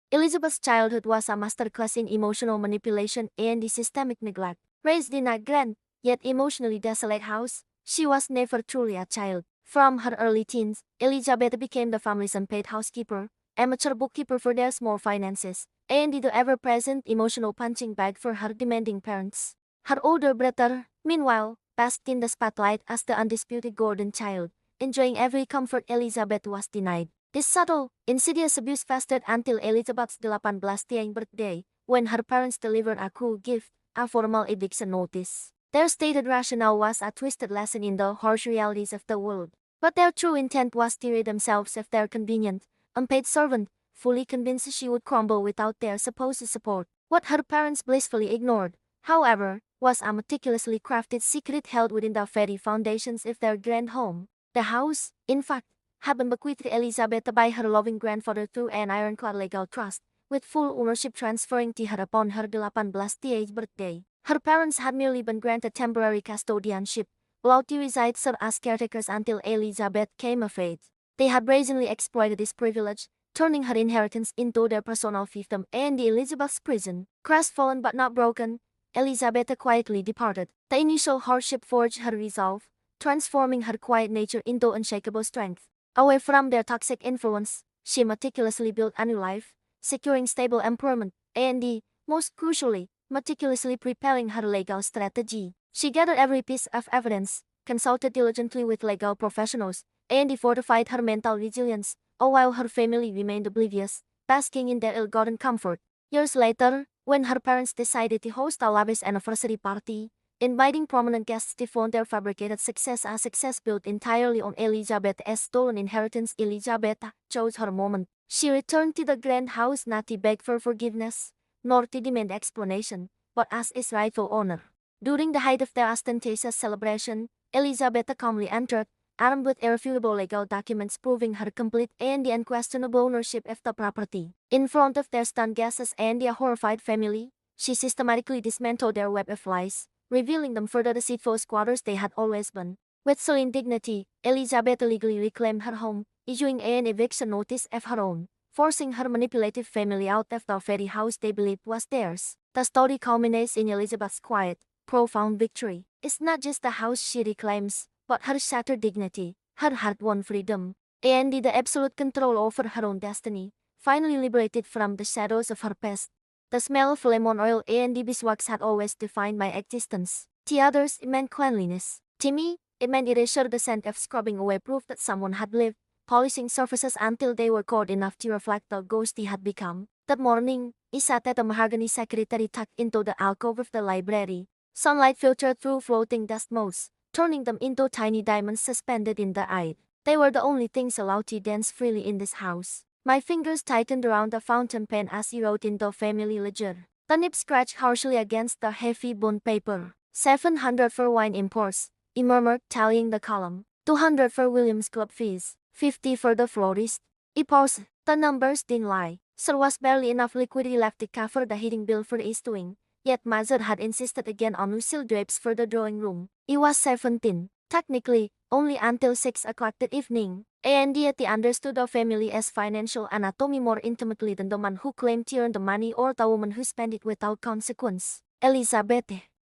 Elizabeth's childhood was a masterclass in emotional manipulation and the systemic neglect. Raised in a grand, yet emotionally desolate house, she was never truly a child. From her early teens, Elizabeth became the family's unpaid housekeeper, amateur bookkeeper for their small finances, and the ever-present emotional punching bag for her demanding parents. Her older brother, meanwhile, basked in the spotlight as the undisputed golden child, enjoying every comfort Elizabeth was denied. This subtle, insidious abuse festered until Elizabeth's 18th birthday, when her parents delivered a cruel gift, a formal eviction notice. Their stated rationale was a twisted lesson in the harsh realities of the world. But their true intent was to rid themselves of their convenient, unpaid servant, fully convinced she would crumble without their supposed support. What her parents blissfully ignored, however, was a meticulously crafted secret held within the very foundations of their grand home. The house, in fact, had been bequeathed to Elizabeth by her loving grandfather through an ironclad legal trust, with full ownership transferring to her upon her 18th birthday. Her parents had merely been granted temporary custodianship, allowed to reside as caretakers until Elizabeth came of age. They had brazenly exploited this privilege, turning her inheritance into their personal fiefdom and the Elizabeth's prison. Crestfallen but not broken, Elizabeth quietly departed. The initial hardship forged her resolve, transforming her quiet nature into unshakable strength. Away from their toxic influence, she meticulously built a new life, securing stable employment, and, most crucially, meticulously preparing her legal strategy. She gathered every piece of evidence, consulted diligently with legal professionals, and fortified her mental resilience, all while her family remained oblivious, basking in their ill-gotten comfort. Years later, when her parents decided to host a lavish anniversary party, inviting prominent guests to flaunt their fabricated success, a success built entirely on Elizabeth's stolen inheritance, Elizabeth chose her moment. She returned to the grand house not to beg for forgiveness, nor to demand explanation, but as its rightful owner. During the height of their ostentatious celebration, Elizabeth calmly entered, armed with irrefutable legal documents proving her complete and the unquestionable ownership of the property. In front of their stunned guests and their horrified family, she systematically dismantled their web of lies, revealing them further deceitful squatters they had always been. With serene dignity, Elizabeth legally reclaimed her home, issuing an eviction notice of her own, forcing her manipulative family out of the very house they believed was theirs. The story culminates in Elizabeth's quiet, profound victory. It's not just the house she reclaims, but her shattered dignity, her hard-won freedom, and the absolute control over her own destiny, finally liberated from the shadows of her past. The smell of lemon oil and the beeswax had always defined my existence. To others, it meant cleanliness. To me, it meant erasure, the scent of scrubbing away proof that someone had lived, polishing surfaces until they were cold enough to reflect the ghost he had become. That morning, he sat at a mahogany secretary tucked into the alcove of the library. Sunlight filtered through floating dust motes, turning them into tiny diamonds suspended in the air. They were the only things allowed to dance freely in this house. My fingers tightened around the fountain pen as he wrote in the family ledger. The nib scratched harshly against the heavy bond paper. 700 for wine imports, he murmured, tallying the column. 200 for William's club fees, 50 for the florist. He paused. The numbers didn't lie. There was barely enough liquidity left to cover the heating bill for the East Wing, yet Mother had insisted again on Lucille drapes for the drawing room. He was 17, technically, only until 6 o'clock that evening, and yet he understood the family as financial anatomy more intimately than the man who claimed to earn the money or the woman who spent it without consequence. Elizabeth.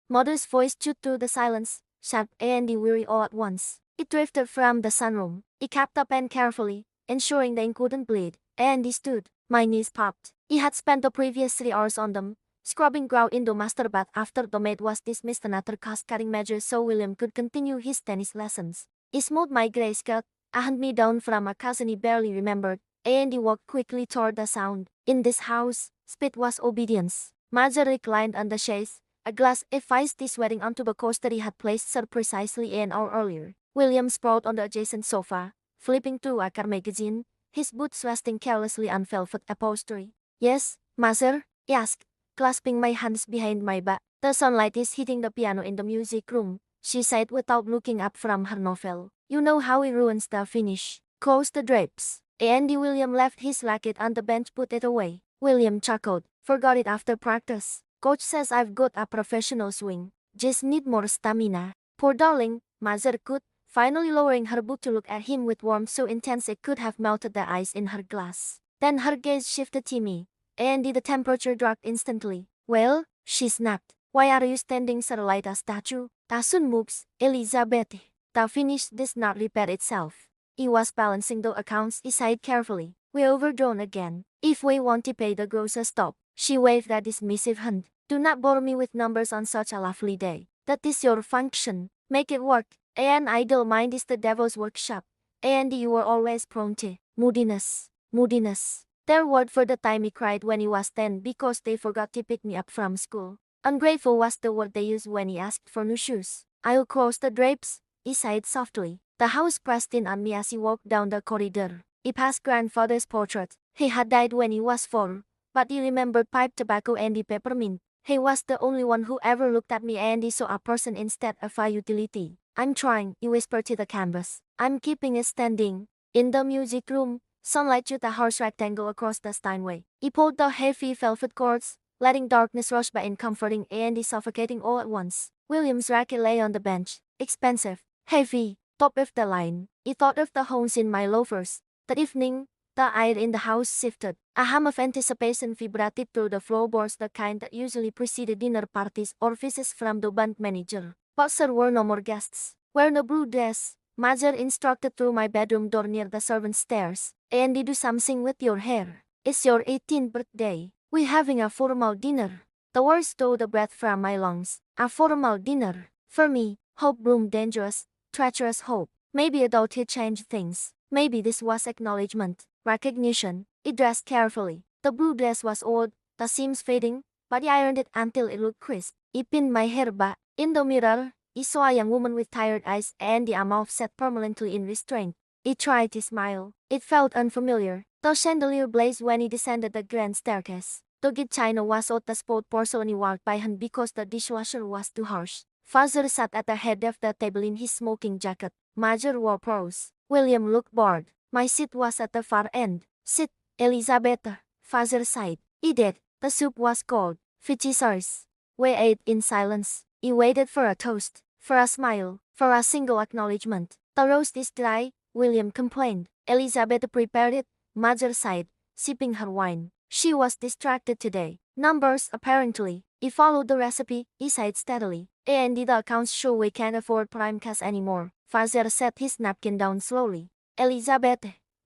Mother's voice chewed through the silence, sharp and weary all at once. It drifted from the sunroom. He capped the pen carefully, ensuring the ink wouldn't bleed, and he stood. My knees popped. He had spent the previous 3 hours on them, scrubbing grout in the master bath after the maid was dismissed, another cost-cutting measure so William could continue his tennis lessons. He smoothed my grey skirt, a hand-me-down from a cousin he barely remembered, and he walked quickly toward the sound. In this house, speed was obedience. Mother reclined on the chaise, a glass of iced tea sweating onto the coaster he had placed there precisely an hour earlier. William sprawled on the adjacent sofa, flipping through a car magazine, his boots resting carelessly on velvet upholstery. Yes, Mother? He asked, clasping my hands behind my back. The sunlight is hitting the piano in the music room, she said without looking up from her novel. You know how he ruins the finish. Close the drapes. Andy. William left his racket on the bench, put it away. William chuckled. Forgot it after practice. Coach says I've got a professional swing. Just need more stamina. Poor darling, Mother could, finally lowering her book to look at him with warmth so intense it could have melted the ice in her glass. Then her gaze shifted to me, and the temperature dropped instantly. Well, she snapped. Why are you standing so like a statue? Tasun moves, Elizabeth. The finish does not repair itself. He was balancing the accounts aside carefully. We overdrawn again. If we want to pay the grocer, stop. She waved a dismissive hand. Do not bore me with numbers on such a lovely day. That is your function. Make it work. An idle mind is the devil's workshop. And you were always prone to moodiness. Moodiness. Their word for the time he cried when he was 10 because they forgot to pick me up from school. Ungrateful was the word they used when he asked for new shoes. I'll close the drapes, he sighed softly. The house pressed in on me as he walked down the corridor. He passed grandfather's portrait. He had died when he was 4, but he remembered pipe tobacco and the peppermint. He was the only one who ever looked at me and he saw a person instead of a utility. I'm trying, he whispered to the canvas. I'm keeping it standing. In the music room, sunlight shot a harsh rectangle across the Steinway. He pulled the heavy velvet cords, letting darkness rush by in comforting and suffocating all at once. William's racket lay on the bench. Expensive, heavy, top of the line. He thought of the holes in my loafers. That evening, the air in the house shifted. A hum of anticipation vibrated through the floorboards, the kind that usually preceded dinner parties or visits from the band manager. But there were no more guests. Wear no blue dress, Mother instructed through my bedroom door near the servants' stairs. And do something with your hair. It's your 18th birthday. We're having a formal dinner. The words stole the breath from my lungs. A formal dinner. For me, hope bloomed dangerous, treacherous hope. Maybe adulthood changed things. Maybe this was acknowledgement, recognition. He dressed carefully. The blue dress was old, the seams fading, but he ironed it until it looked crisp. He pinned my hair back. In the mirror, he saw a young woman with tired eyes and a mouth set permanently in restraint. He tried to smile. It felt unfamiliar. The chandelier blazed when he descended the grand staircase. The good china was out the spoiled porcelain. He walked by hand because the dishwasher was too harsh. Father sat at the head of the table in his smoking jacket. Mother wore prose. William looked bored. My seat was at the far end. Sit, Elizabeth, Father sighed. He did. The soup was cold. 50 sirs. We ate in silence. He waited for a toast, for a smile, for a single acknowledgement. The roast is dry, William complained. Elizabeth prepared it, Mother sighed, sipping her wine. She was distracted today. Numbers, apparently. He followed the recipe, he sighed steadily. And the accounts show we can't afford prime cash anymore. Father set his napkin down slowly. Elizabeth,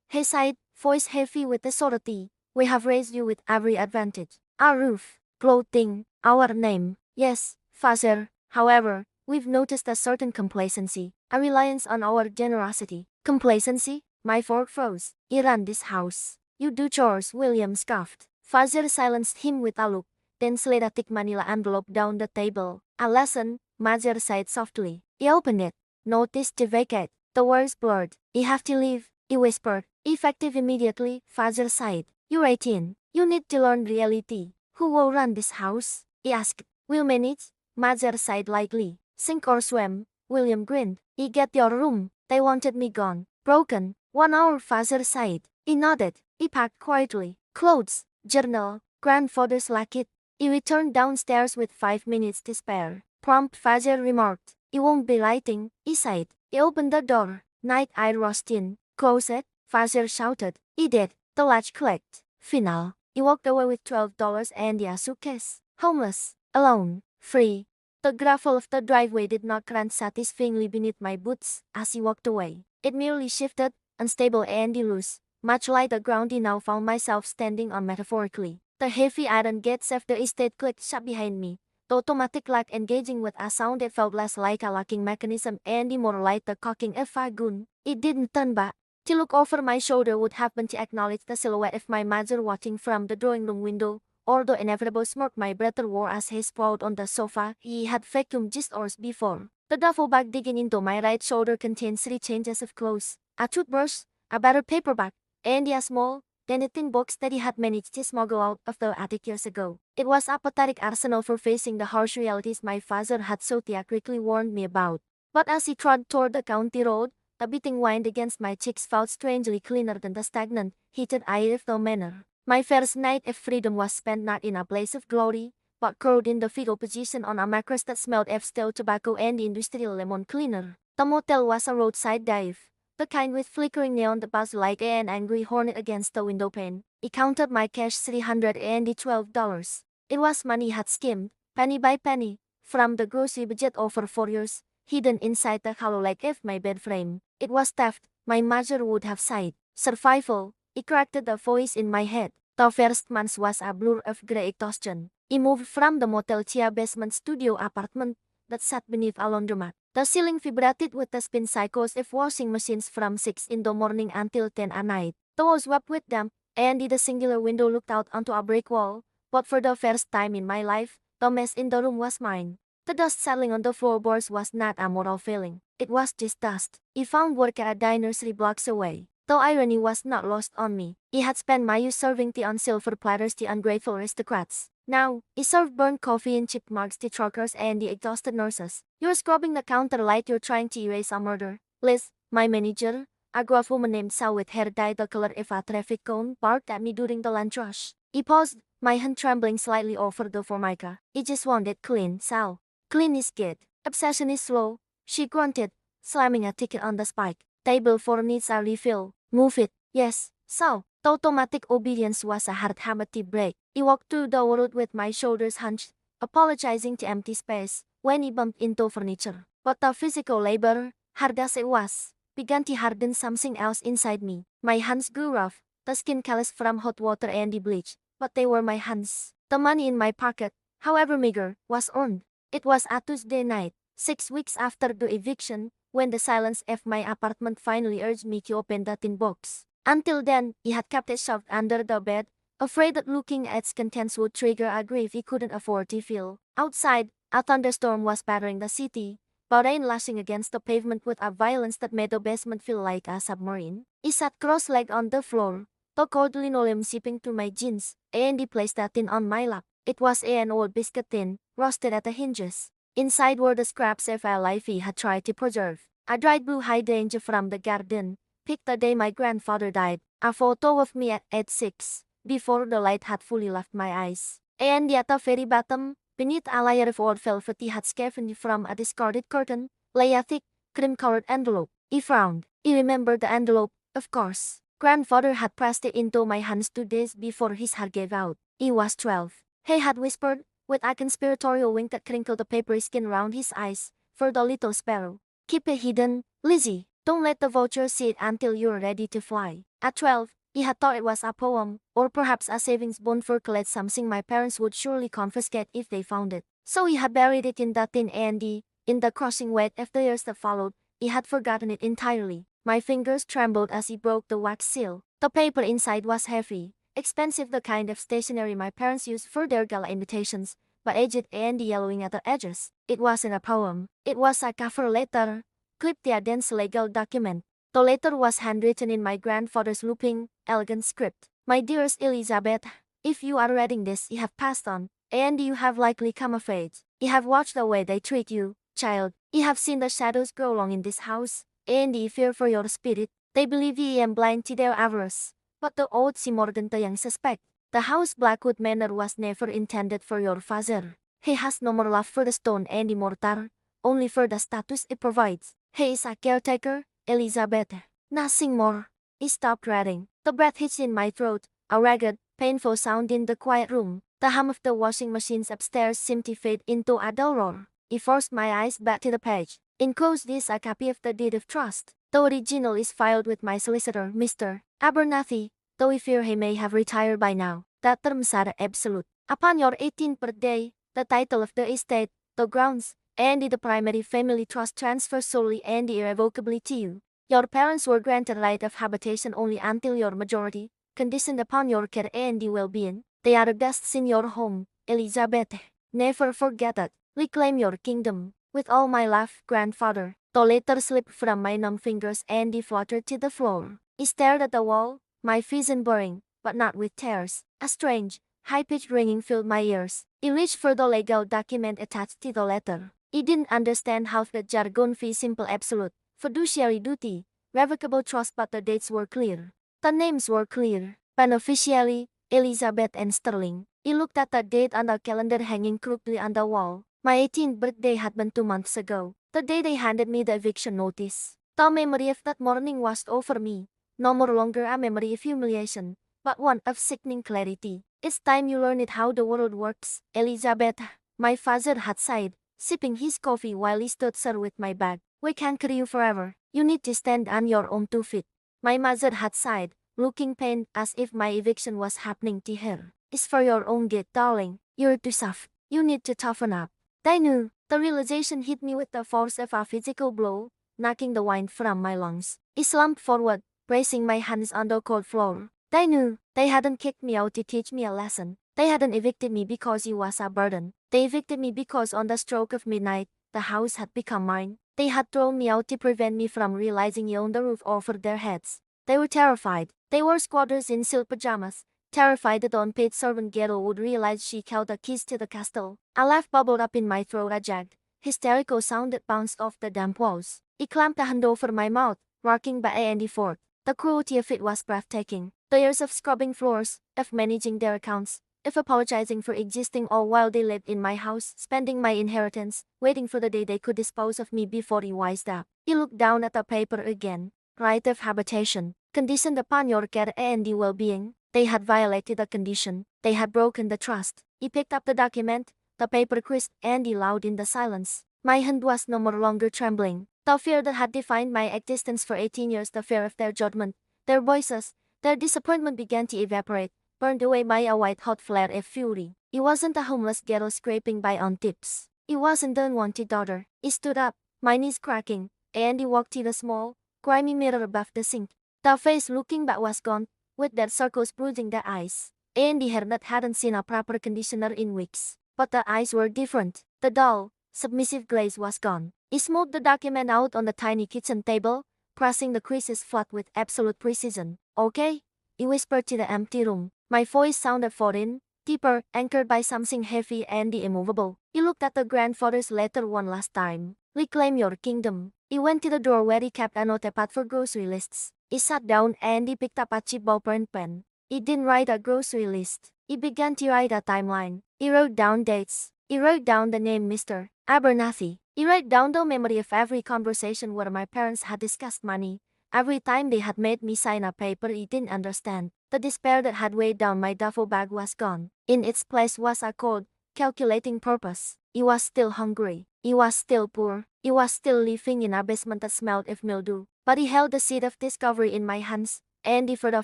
he sighed, voice heavy with authority. We have raised you with every advantage. Our roof, clothing, our name. Yes, Father. However, we've noticed a certain complacency, a reliance on our generosity. Complacency? My fork froze. You run this house. You do chores, William scoffed. Father silenced him with a look, then slid a thick manila envelope down the table. A lesson, Mother sighed softly. He opened it. Notice to vacate. The words blurred. You have to leave, he whispered. Effective immediately, Father sighed. You're 18. You need to learn reality. Who will run this house? He asked. We'll manage, Mother sighed lightly. Sink or swim, William grinned. You get your room. They wanted me gone. Broken. 1 hour, Father sighed. He nodded. He packed quietly. Clothes, journal, grandfather's lacket. He returned downstairs with 5 minutes to spare. Prompt, Father remarked. You won't be writing, he sighed. He opened the door. Night I rushed in. Close it, Father shouted. He did. The latch clicked. Final. He walked away with $12 and a suitcase. Homeless. Alone. Free. The gravel of the driveway did not crunch satisfyingly beneath my boots as he walked away. It merely shifted, unstable and loose, much like the ground he now found myself standing on metaphorically. The heavy iron gates of the estate clicked shut behind me. The automatic lock engaging with a sound that felt less like a locking mechanism and more like the cocking of a gun. It didn't turn back. To look over my shoulder would have been to acknowledge the silhouette of my mother watching from the drawing room window, or the inevitable smirk my brother wore as he sprawled on the sofa he had vacuumed just hours before. The duffel bag digging into my right shoulder contained 3 changes of clothes, a toothbrush, a better paperback, and a small, then a tin box that he had managed to smuggle out of the attic years ago. It was a pathetic arsenal for facing the harsh realities my father had so theatrically warned me about. But as he trod toward the county road, the beating wind against my cheeks felt strangely cleaner than the stagnant, heated air of the manor. My first night of freedom was spent not in a blaze of glory, but curled in the fetal position on a mattress that smelled of stale tobacco and industrial lemon cleaner. The motel was a roadside dive, the kind with flickering neon that buzzed like an angry hornet against the window pane. He counted my cash $312. It was money he had skimmed, penny by penny, from the grocery budget over 4 years, hidden inside the hollow like if my bed frame. It was theft, my mother would have sighed. Survival, it cracked the voice in my head. The first month was a blur of grey exhaustion. He moved from the Motel Chia basement studio apartment that sat beneath a laundromat. The ceiling vibrated with the spin cycles of washing machines from 6 in the morning until 10 at night. The walls swept with damp, and the singular window looked out onto a brick wall. But for the first time in my life, the mess in the room was mine. The dust settling on the floorboards was not a moral failing. It was just dust. He found work at a diner 3 blocks away. Though irony was not lost on me. He had spent my youth serving tea on silver platters to ungrateful aristocrats. Now, he served burnt coffee in chip mugs to truckers and the exhausted nurses. You're scrubbing the counter like you're trying to erase a murder. Liz, my manager, a gruff woman named Sal with hair dyed the color of a traffic cone, barked at me during the lunch rush. He paused, my hand trembling slightly over the formica. He just wanted clean, Sal. Clean is good. Obsession is slow, she grunted, slamming a ticket on the spike. Table 4 needs a refill. Move it. Yes, Sal. The automatic obedience was a hard habit to break. He walked through the road with my shoulders hunched, apologizing to empty space, when he bumped into furniture. But the physical labor, hard as it was, began to harden something else inside me. My hands grew rough, the skin calloused from hot water and the bleach, but they were my hands. The money in my pocket, however meager, was earned. It was a Tuesday night, 6 weeks after the eviction, when the silence of my apartment finally urged me to open the tin box. Until then, he had kept it shoved under the bed, afraid that looking at its contents would trigger a grief he couldn't afford to feel. Outside, a thunderstorm was battering the city, but rain lashing against the pavement with a violence that made the basement feel like a submarine. He sat cross-legged on the floor, the cold linoleum seeping through my jeans, and he placed the tin on my lap. It was an old biscuit tin, rusted at the hinges. Inside were the scraps of a life he had tried to preserve. A dried blue hydrangea from the garden, picked the day my grandfather died. A photo of me at age 6, before the light had fully left my eyes. And at the very bottom, beneath a layer of old velvet he had scavenged from a discarded curtain, lay a thick, cream-colored envelope. He frowned. He remembered the envelope, of course. Grandfather had pressed it into my hands 2 days before his heart gave out. He was 12. He had whispered, with a conspiratorial wink that crinkled the papery skin round his eyes, for the little sparrow. Keep it hidden, Lizzie. Don't let the vulture see it until you're ready to fly. At 12, he had thought it was a poem, or perhaps a savings bond for collect, something my parents would surely confiscate if they found it. So he had buried it in the tin and in the crushing weight of the years that followed, he had forgotten it entirely. My fingers trembled as he broke the wax seal. The paper inside was heavy, expensive, the kind of stationery my parents used for their gala invitations, but aged and yellowing at the edges. It wasn't a poem. It was a cover letter, clipped to a dense legal document. The letter was handwritten in my grandfather's looping, elegant script. My dearest Elizabeth, if you are reading this, you have passed on, and you have likely come of age. You have watched the way they treat you, child. You have seen the shadows grow long in this house, and you fear for your spirit. They believe ye am blind to their avarice, but the old see more than the young suspect. The house Blackwood Manor was never intended for your father. He has no more love for the stone and the mortar, only for the status it provides. He is a caretaker, Elizabeth. Nothing more. He stopped reading. The breath hitched in my throat, a ragged, painful sound in the quiet room. The hum of the washing machines upstairs seemed to fade into a dull roar. He forced my eyes back to the page. Enclosed is a copy of the deed of trust. The original is filed with my solicitor, Mr. Abernathy, though we fear he may have retired by now. The terms are absolute. Upon your 18th birthday, the title of the estate, the grounds, and the primary family trust transfer solely and irrevocably to you. Your parents were granted right of habitation only until your majority, conditioned upon your care and well-being. They are guests in your home, Elizabeth. Never forget it. Reclaim your kingdom. With all my love, grandfather. The letter slipped from my numb fingers and fluttered to the floor. He stared at the wall, my vision blurring, but not with tears. A strange, high-pitched ringing filled my ears. He reached for the legal document attached to the letter. He didn't understand half the jargon fee, simple absolute, fiduciary duty, revocable trust, but the dates were clear. The names were clear. Beneficiary, Elizabeth and Sterling. He looked at the date on the calendar hanging crookedly on the wall. My 18th birthday had been 2 months ago, the day they handed me the eviction notice. The memory of that morning washed over me, no more longer a memory of humiliation, but one of sickening clarity. It's time you learn it how the world works, Elizabeth, my father had sighed, sipping his coffee while he stood there with my bag. We can't carry you forever. You need to stand on your own 2 feet. My mother had sighed, looking pained as if my eviction was happening to her. It's for your own good, darling. You're too soft. You need to toughen up. I knew. The realization hit me with the force of a physical blow, knocking the wind from my lungs. I slumped forward, bracing my hands on the cold floor. I knew. They hadn't kicked me out to teach me a lesson. They hadn't evicted me because he was a burden. They evicted me because on the stroke of midnight, the house had become mine. They had thrown me out to prevent me from realizing he owned the roof over their heads. They were terrified. They wore squatters in silk pajamas, terrified that the unpaid servant Ghetto would realize she held the keys to the castle. A laugh bubbled up in my throat, a jagged, hysterical sound that bounced off the damp walls. He clamped a hand over my mouth, barking by Andy Ford. The cruelty of it was breathtaking. The years of scrubbing floors, of managing their accounts, of apologizing for existing all while they lived in my house, spending my inheritance, waiting for the day they could dispose of me before he wised up. He looked down at the paper again. Right of habitation, conditioned upon your care and the well-being. They had violated the condition. They had broken the trust. He picked up the document, the paper crisped and loud in the silence. My hand was no more longer trembling. The fear that had defined my existence for 18 years, the fear of their judgment, their voices, their disappointment began to evaporate, burned away by a white-hot flare of fury. He wasn't a homeless ghetto scraping by on tips. He wasn't the unwanted daughter. He stood up, my knees cracking, and he walked to the small, grimy mirror above the sink. The face looking back was gone, with dead circles bruising the eyes, and the hair that hadn't seen a proper conditioner in weeks. But the eyes were different. The dull, submissive glaze was gone. He smoothed the document out on the tiny kitchen table, pressing the creases flat with absolute precision. Okay? He whispered to the empty room. My voice sounded foreign, deeper, anchored by something heavy and immovable. He looked at the grandfather's letter one last time. Reclaim your kingdom. He went to the drawer where he kept a notepad for grocery lists. He sat down and he picked up a cheap ballpoint pen. He didn't write a grocery list. He began to write a timeline. He wrote down dates. He wrote down the name Mr. Abernathy. He wrote down the memory of every conversation where my parents had discussed money. Every time they had made me sign a paper he didn't understand. The despair that had weighed down my duffel bag was gone. In its place was a cold, calculating purpose. He was still hungry. He was still poor. He was still living in a basement that smelled of mildew. But he held the seed of discovery in my hands, and for the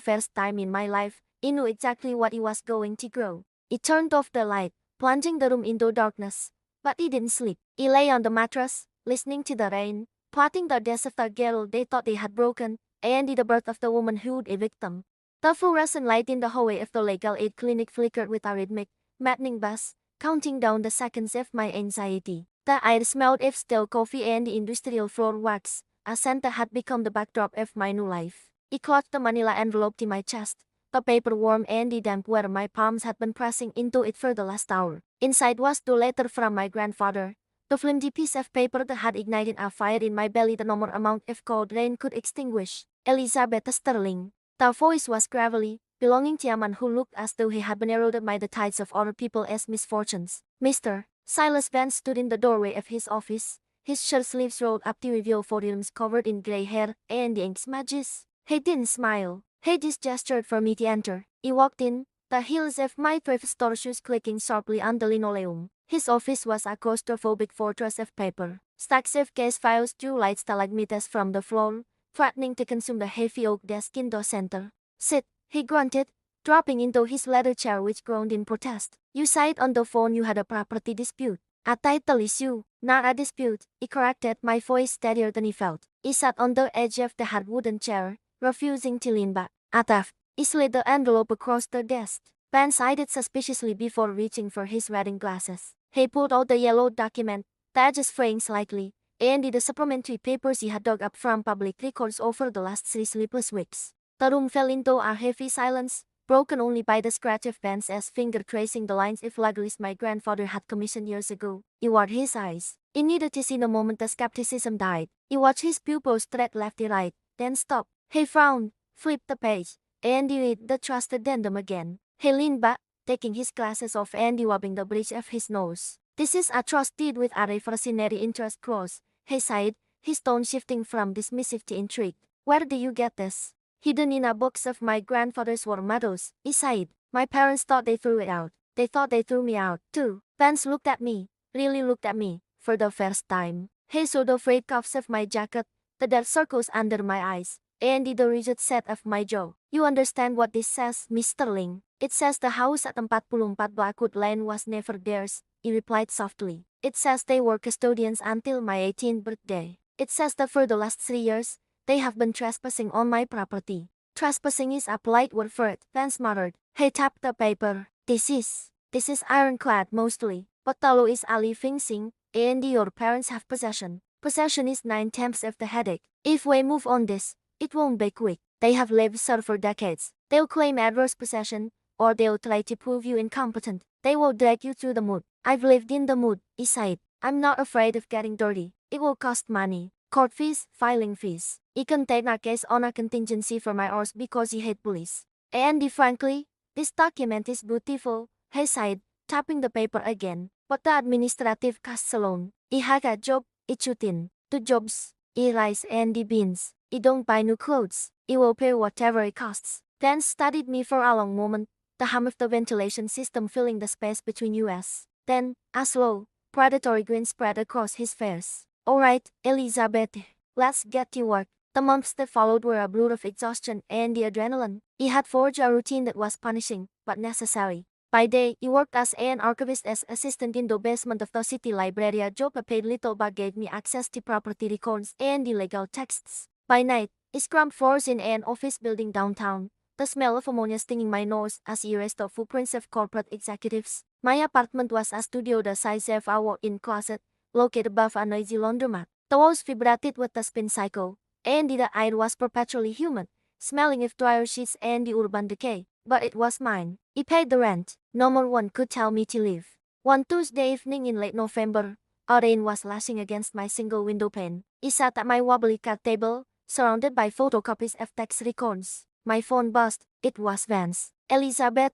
first time in my life, he knew exactly what he was going to grow. He turned off the light, plunging the room into darkness. But he didn't sleep. He lay on the mattress, listening to the rain, plotting the death of the girl they thought they had broken, and the birth of the woman who would evict them. The fluorescent light in the hallway of the legal aid clinic flickered with a rhythmic, maddening buzz, counting down the seconds of my anxiety. The air smelled of stale coffee and the industrial floor wax, a scent that had become the backdrop of my new life. He clutched the manila envelope to my chest, the paper warm and damp where my palms had been pressing into it for the last hour. Inside was the letter from my grandfather, the flimsy piece of paper that had ignited a fire in my belly that no more amount of cold rain could extinguish. Elizabeth Sterling. The voice was gravelly, belonging to a man who looked as though he had been eroded by the tides of other people's misfortunes. Mr. Silas Vance stood in the doorway of his office, his shirt sleeves rolled up to reveal forearms covered in gray hair and the ink smudges. He didn't smile. He just gestured for me to enter. He walked in, the heels of my thrift store shoes clicking sharply on the linoleum. His office was a claustrophobic fortress of paper. Stacks of case files drew light stalagmites from the floor, threatening to consume the heavy oak desk in the center. Sit, he grunted, dropping into his leather chair which groaned in protest. You said on the phone you had a property dispute. A title issue, not a dispute, he corrected, my voice steadier than he felt. He sat on the edge of the hard wooden chair, refusing to lean back. A theft. He slid the envelope across the desk. Vance eyed it suspiciously before reaching for his reading glasses. He pulled out the yellow document, the edges fraying slightly, and the supplementary papers he had dug up from public records over the last 3 sleepless weeks. The room fell into a heavy silence, broken only by the scratch of Vance's finger tracing the lines of luggage my grandfather had commissioned years ago. He ward his eyes. He needed to see the moment the skepticism died. He watched his pupils tread left to right, then stopped. He frowned, flipped the page, and read the trust addendum again. He leaned back, taking his glasses off and rubbing the bridge of his nose. This is a trust deed with a reversionary interest clause, he sighed, his tone shifting from dismissive to intrigued. Where did you get this? Hidden in a box of my grandfather's war medals, he sighed. My parents thought they threw it out. They thought they threw me out, too. Vance looked at me, really looked at me, for the first time. He saw the frayed cuffs of my jacket, the dark circles under my eyes, and the rigid set of my jaw. You understand what this says, Mr. Ling? It says the house at 44 Blackwood Lane was never theirs, he replied softly. It says they were custodians until my 18th birthday. It says that for the last 3 years, they have been trespassing on my property. Trespassing is a polite word for it, Vance muttered. He tapped the paper. This is ironclad mostly, but the law is a living thing, and your parents have possession. Possession is 9/10 of the headache. If we move on this, it won't be quick. They have lived sir for decades. They'll claim adverse possession, or they'll try to prove you incompetent. They will drag you through the mud. I've lived in the mud, he sighed. I'm not afraid of getting dirty. It will cost money. Court fees, filing fees. He can take a case on a contingency for my horse because he hate police. And frankly, this document is beautiful, he sighed, tapping the paper again. But the administrative costs alone. He had a job, he chewed in. 2 jobs, he rice and the beans. He don't buy new clothes. He will pay whatever it costs. Vance studied me for a long moment, the hum of the ventilation system filling the space between us. Then, a slow, predatory grin spread across his face. All right, Elizabeth, let's get to work. The months that followed were a blur of exhaustion and the adrenaline. He had forged a routine that was punishing, but necessary. By day, he worked as an archivist as assistant in the basement of the city library, a job I paid little but gave me access to property records and the legal texts. By night, he scrubbed floors in an office building downtown, the smell of ammonia stinging my nose as he erased the footprints of corporate executives. My apartment was a studio the size of a walk-in closet, located above a noisy laundromat. The walls vibrated with the spin cycle, and the air was perpetually humid, smelling of dryer sheets and the urban decay. But it was mine. He paid the rent. No one could tell me to leave. One Tuesday evening in late November, a rain was lashing against my single window pane. He sat at my wobbly card table, surrounded by photocopies of tax records. My phone buzzed. It was Vance. Elizabeth,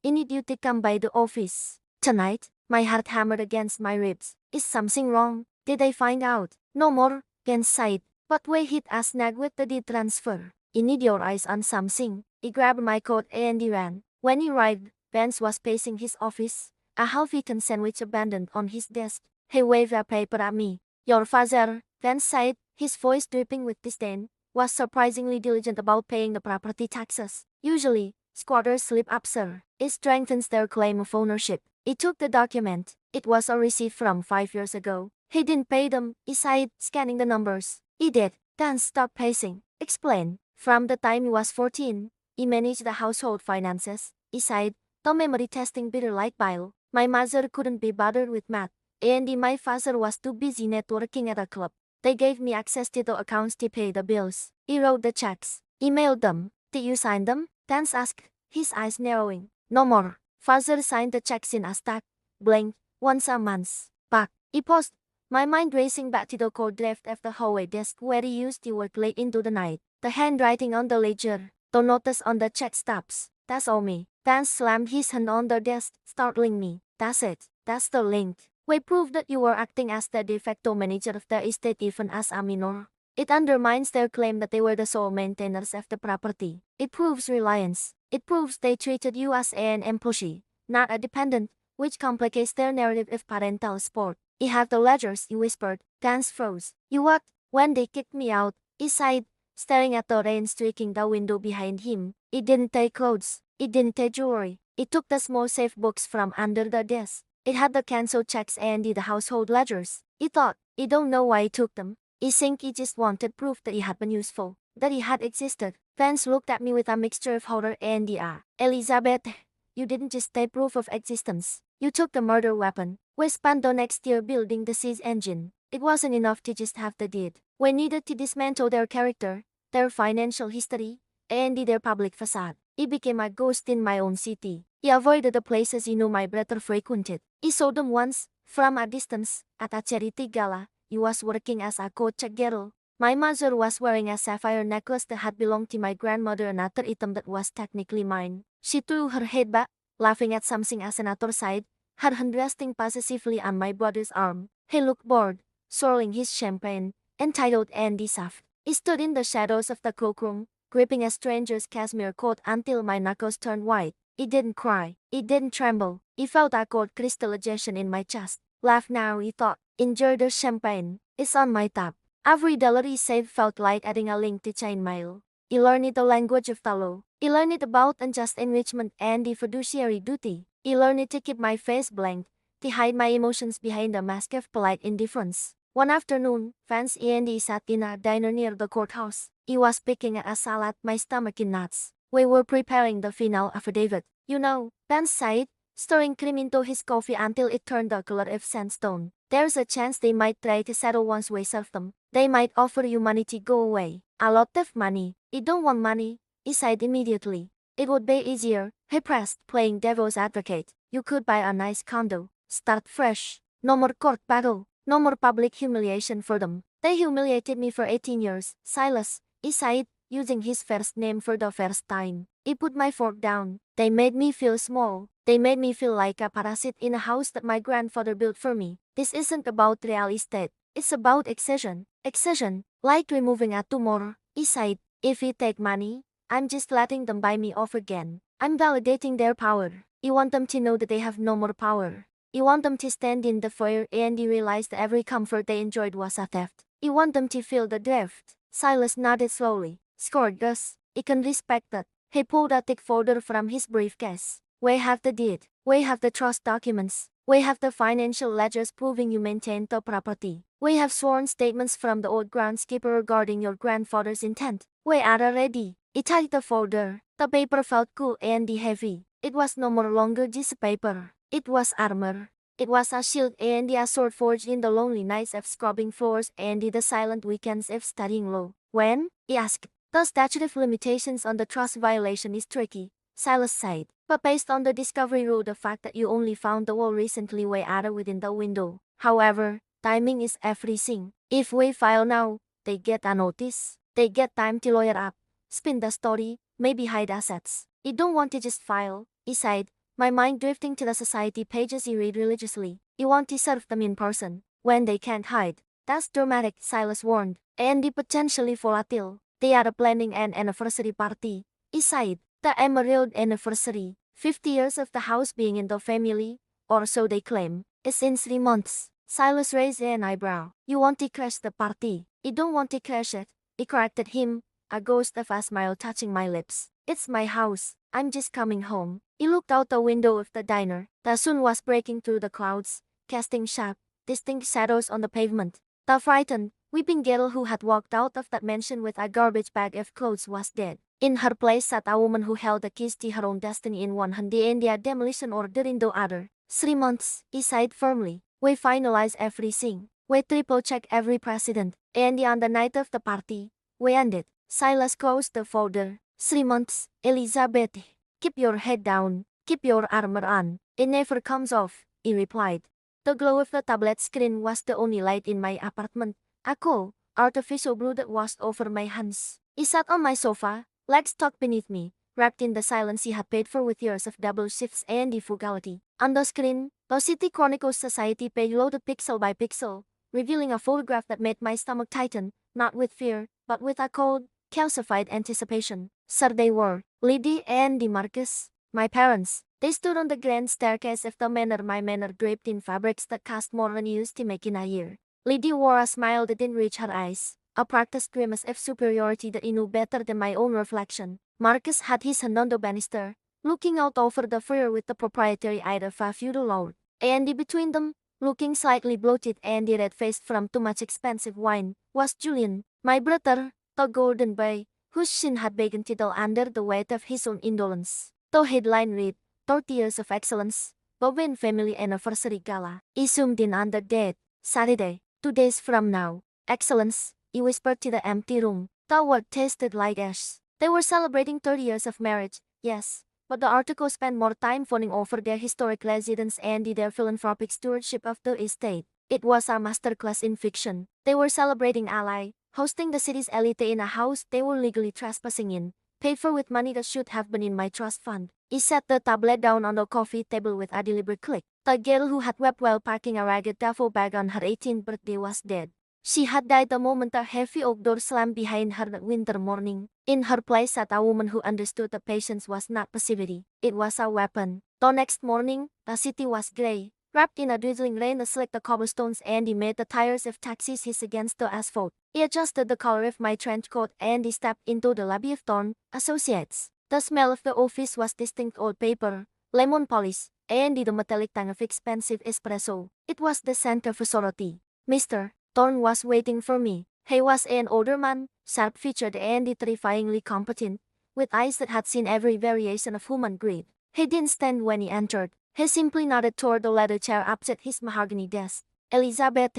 I need you to come by the office tonight. My heart hammered against my ribs. Is something wrong? Did they find out? No more, Vance sighed. But we hit a snag with the deed transfer. I need your eyes on something. He grabbed my coat and he ran. When he arrived, Vance was pacing his office, a half-eaten sandwich abandoned on his desk. He waved a paper at me. Your father, Vance sighed, his voice dripping with disdain, was surprisingly diligent about paying the property taxes. Usually, squatters slip up, sir. It strengthens their claim of ownership. He took the document. It was a receipt from 5 years ago. He didn't pay them, he sighed, scanning the numbers. He did. Vance stopped pacing. Explain. From the time he was 14, he managed the household finances, he sighed, the memory testing bitter like bile. My mother couldn't be bothered with math, and my father was too busy networking at a club. They gave me access to the accounts to pay the bills. He wrote the checks, emailed them. Did you sign them? Vance asked, his eyes narrowing. No more. Father signed the checks in a stack, blank, once a month. Back. He paused, my mind racing back to the cold draft of the hallway desk where he used to work late into the night. The handwriting on the ledger, the notice on the check stubs. That's all me. Vance slammed his hand on the desk, startling me. That's it. That's the link. We proved that you were acting as the de facto manager of the estate even as a minor. It undermines their claim that they were the sole maintainers of the property. It proves reliance. It proves they treated you as an employee, not a dependent, which complicates their narrative of parental support. He had the ledgers, he whispered. Vance froze. You what? When they kicked me out, he sighed, staring at the rain streaking the window behind him. It didn't take clothes. It didn't take jewelry. It took the small safe box from under the desk. It had the canceled checks and the household ledgers. He thought, he don't know why he took them. He think he just wanted proof that he had been useful, that he had existed. Vance looked at me with a mixture of horror and awe. Elizabeth, you didn't just take proof of existence. You took the murder weapon. We spent the next year building the siege engine. It wasn't enough to just have the deed. We needed to dismantle their character, their financial history, and their public facade. He became a ghost in my own city. He avoided the places he knew my brother frequented. He saw them once, from a distance, at a charity gala. He was working as a coach girl. My mother was wearing a sapphire necklace that had belonged to my grandmother, another item that was technically mine. She threw her head back, laughing at something as another sighed, her hand resting possessively on my brother's arm. He looked bored, swirling his champagne, entitled Andy Saft. He stood in the shadows of the cloakroom, gripping a stranger's cashmere coat until my knuckles turned white. He didn't cry. He didn't tremble. He felt a cold crystallization in my chest. Laugh now, he thought. Enjoy the champagne. It's on my tab. Every dollar he saved felt like adding a link to chainmail. He learned the language of the law. He learned about unjust enrichment and the fiduciary duty. He learned to keep my face blank, to hide my emotions behind a mask of polite indifference. One afternoon, Vance Andy sat in a diner near the courthouse. He was picking at a salad, my stomach in knots. We were preparing the final affidavit. You know, Vance sighed, stirring cream into his coffee until it turned the color of sandstone. There's a chance they might try to settle once we serve them. They might offer you money to go away. A lot of money. You don't want money, he sighed immediately. It would be easier, he pressed, playing devil's advocate. You could buy a nice condo, start fresh. No more court battle, no more public humiliation for them. They humiliated me for 18 years, Silas, he sighed, using his first name for the first time. He put my fork down. They made me feel small. They made me feel like a parasite in a house that my grandfather built for me. This isn't about real estate. It's about excision. Excision, like removing a tumor, he sighed. If we take money, I'm just letting them buy me off again. I'm validating their power. You want them to know that they have no more power. You want them to stand in the fire and you realize that every comfort they enjoyed was a theft. You want them to feel the drift. Silas nodded slowly. Scored Gus. You can respect that. He pulled a thick folder from his briefcase. We have the deed. We have the trust documents. We have the financial ledgers proving you maintained the property. We have sworn statements from the old groundskeeper regarding your grandfather's intent. We are ready. He tied the folder. The paper felt cool and heavy. It was no more longer just paper. It was armor. It was a shield and a sword forged in the lonely nights of scrubbing floors and the silent weekends of studying law. When? He asked. The statute of limitations on the trust violation is tricky, Silas sighed. But based on the discovery rule, the fact that you only found the wall recently way out within the window. However, timing is everything. If we file now, they get a notice. They get time to lawyer up, spin the story, maybe hide assets. You don't want to just file, he sighed, my mind drifting to the society pages you read religiously. You want to serve them in person, when they can't hide. That's dramatic, Silas warned, and potentially volatile. They are planning an anniversary party, he sighed. The Emerald anniversary, 50 years of the house being in the family, or so they claim, is in 3 months. Silas raised an eyebrow. You want to crash the party. You don't want to crash it, he corrected him, a ghost of a smile touching my lips. It's my house. I'm just coming home. He looked out the window of the diner. The sun was breaking through the clouds, casting sharp, distinct shadows on the pavement. The frightened, weeping girl who had walked out of that mansion with a garbage bag of clothes was dead. In her place sat a woman who held the keys to her own destiny in one hand and the demolition order in the other. 3 months, he sighed firmly. We finalize everything. We triple-check every precedent. And on the night of the party, we ended. Silas closed the folder. 3 months, Elizabeth. Keep your head down. Keep your armor on. It never comes off, he replied. The glow of the tablet screen was the only light in my apartment. A cool, artificial blue that washed over my hands. He sat on my sofa, legs tucked beneath me, wrapped in the silence he had paid for with years of double shifts and frugality. On the screen, the City Chronicles Society page loaded pixel by pixel, revealing a photograph that made my stomach tighten, not with fear, but with a cold, calcified anticipation. Sir, they were Lydie and DeMarcus, my parents. They stood on the grand staircase of the manor, my manor draped in fabrics that cost more than used to make in a year. Lydie wore a smile that didn't reach her eyes, a practiced grimace of superiority that he knew better than my own reflection. Marcus had his hand on the banister, looking out over the foyer with the proprietary eye of a feudal lord. And between them, looking slightly bloated and red-faced from too much expensive wine, was Julian, my brother, the golden boy, whose chin had begun to dull under the weight of his own indolence. The headline read, 30 Years of Excellence, Bowen Family Anniversary Gala. He zoomed in on the date, Saturday, 2 days from now. Excellence, he whispered to the empty room. The word tasted like ash. They were celebrating 30 years of marriage, yes, but the article spent more time phoning over their historic residence and their philanthropic stewardship of the estate. It was a masterclass in fiction. They were celebrating ally, hosting the city's elite in a house they were legally trespassing in, paid for with money that should have been in my trust fund. He set the tablet down on the coffee table with a deliberate click. The girl who had wept while packing a ragged duffel bag on her 18th birthday was dead. She had died the moment a heavy oak door slammed behind her that winter morning. In her place sat a woman who understood that patience was not passivity, it was a weapon. The next morning, the city was grey. Wrapped in a drizzling rain that slicked the cobblestones and made the tires of taxis hiss against the asphalt. He adjusted the collar of my trench coat and stepped into the lobby of Thorn Associates. The smell of the office was distinct old paper, lemon polish, and the metallic tang of expensive espresso. It was the scent of authority. Mr. Thorn was waiting for me. He was an older man, sharp-featured and terrifyingly competent, with eyes that had seen every variation of human greed. He didn't stand when he entered. He simply nodded toward the leather chair opposite his mahogany desk. Elizabeth,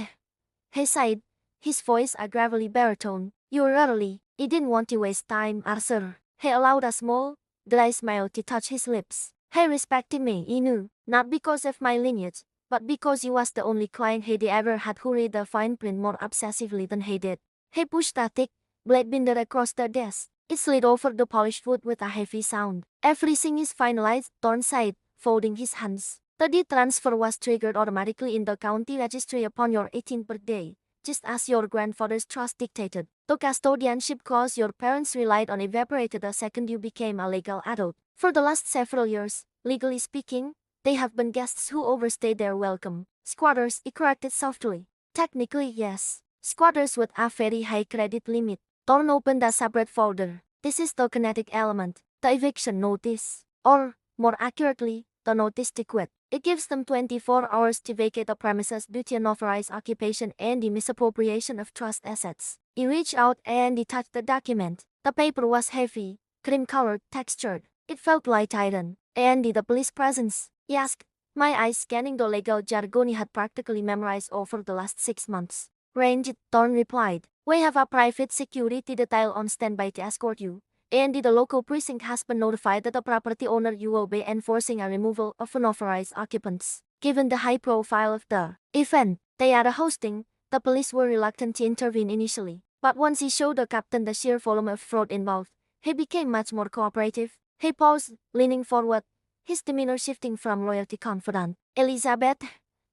he sighed, his voice a gravelly baritone. You're early. He didn't want to waste time, Arthur. He allowed a small, dry smile to touch his lips. He respected me, he knew, not because of my lineage, but because he was the only client he'd ever had who read the fine print more obsessively than he did. He pushed a thick, blade binder across the desk. It slid over the polished wood with a heavy sound. Everything is finalized, Thorn sighed, folding his hands. The deed transfer was triggered automatically in the county registry upon your 18th birthday, just as your grandfather's trust dictated. The custodianship clause your parents relied on evaporated the second you became a legal adult. For the last several years, legally speaking, they have been guests who overstayed their welcome. Squatters, he corrected softly. Technically, yes. Squatters with a very high credit limit. Thorn opened a separate folder. This is the kinetic element, the eviction notice. Or, more accurately, the notice to quit. It gives them 24 hours to vacate the premises due to unauthorized occupation and the misappropriation of trust assets. He reached out and he touched the document. The paper was heavy, cream-colored, textured. It felt like iron. And the police presence? He asked, my eyes scanning the legal jargon he had practically memorized over the last 6 months. Ranged, Thorn replied. We have a private security detail on standby to escort you. And the local precinct has been notified that the property owner you will be enforcing a removal of unauthorized occupants. Given the high profile of the event they are hosting, the police were reluctant to intervene initially. But once he showed the captain the sheer volume of fraud involved, he became much more cooperative. He paused, leaning forward, his demeanor shifting from loyal to confident. Elizabeth,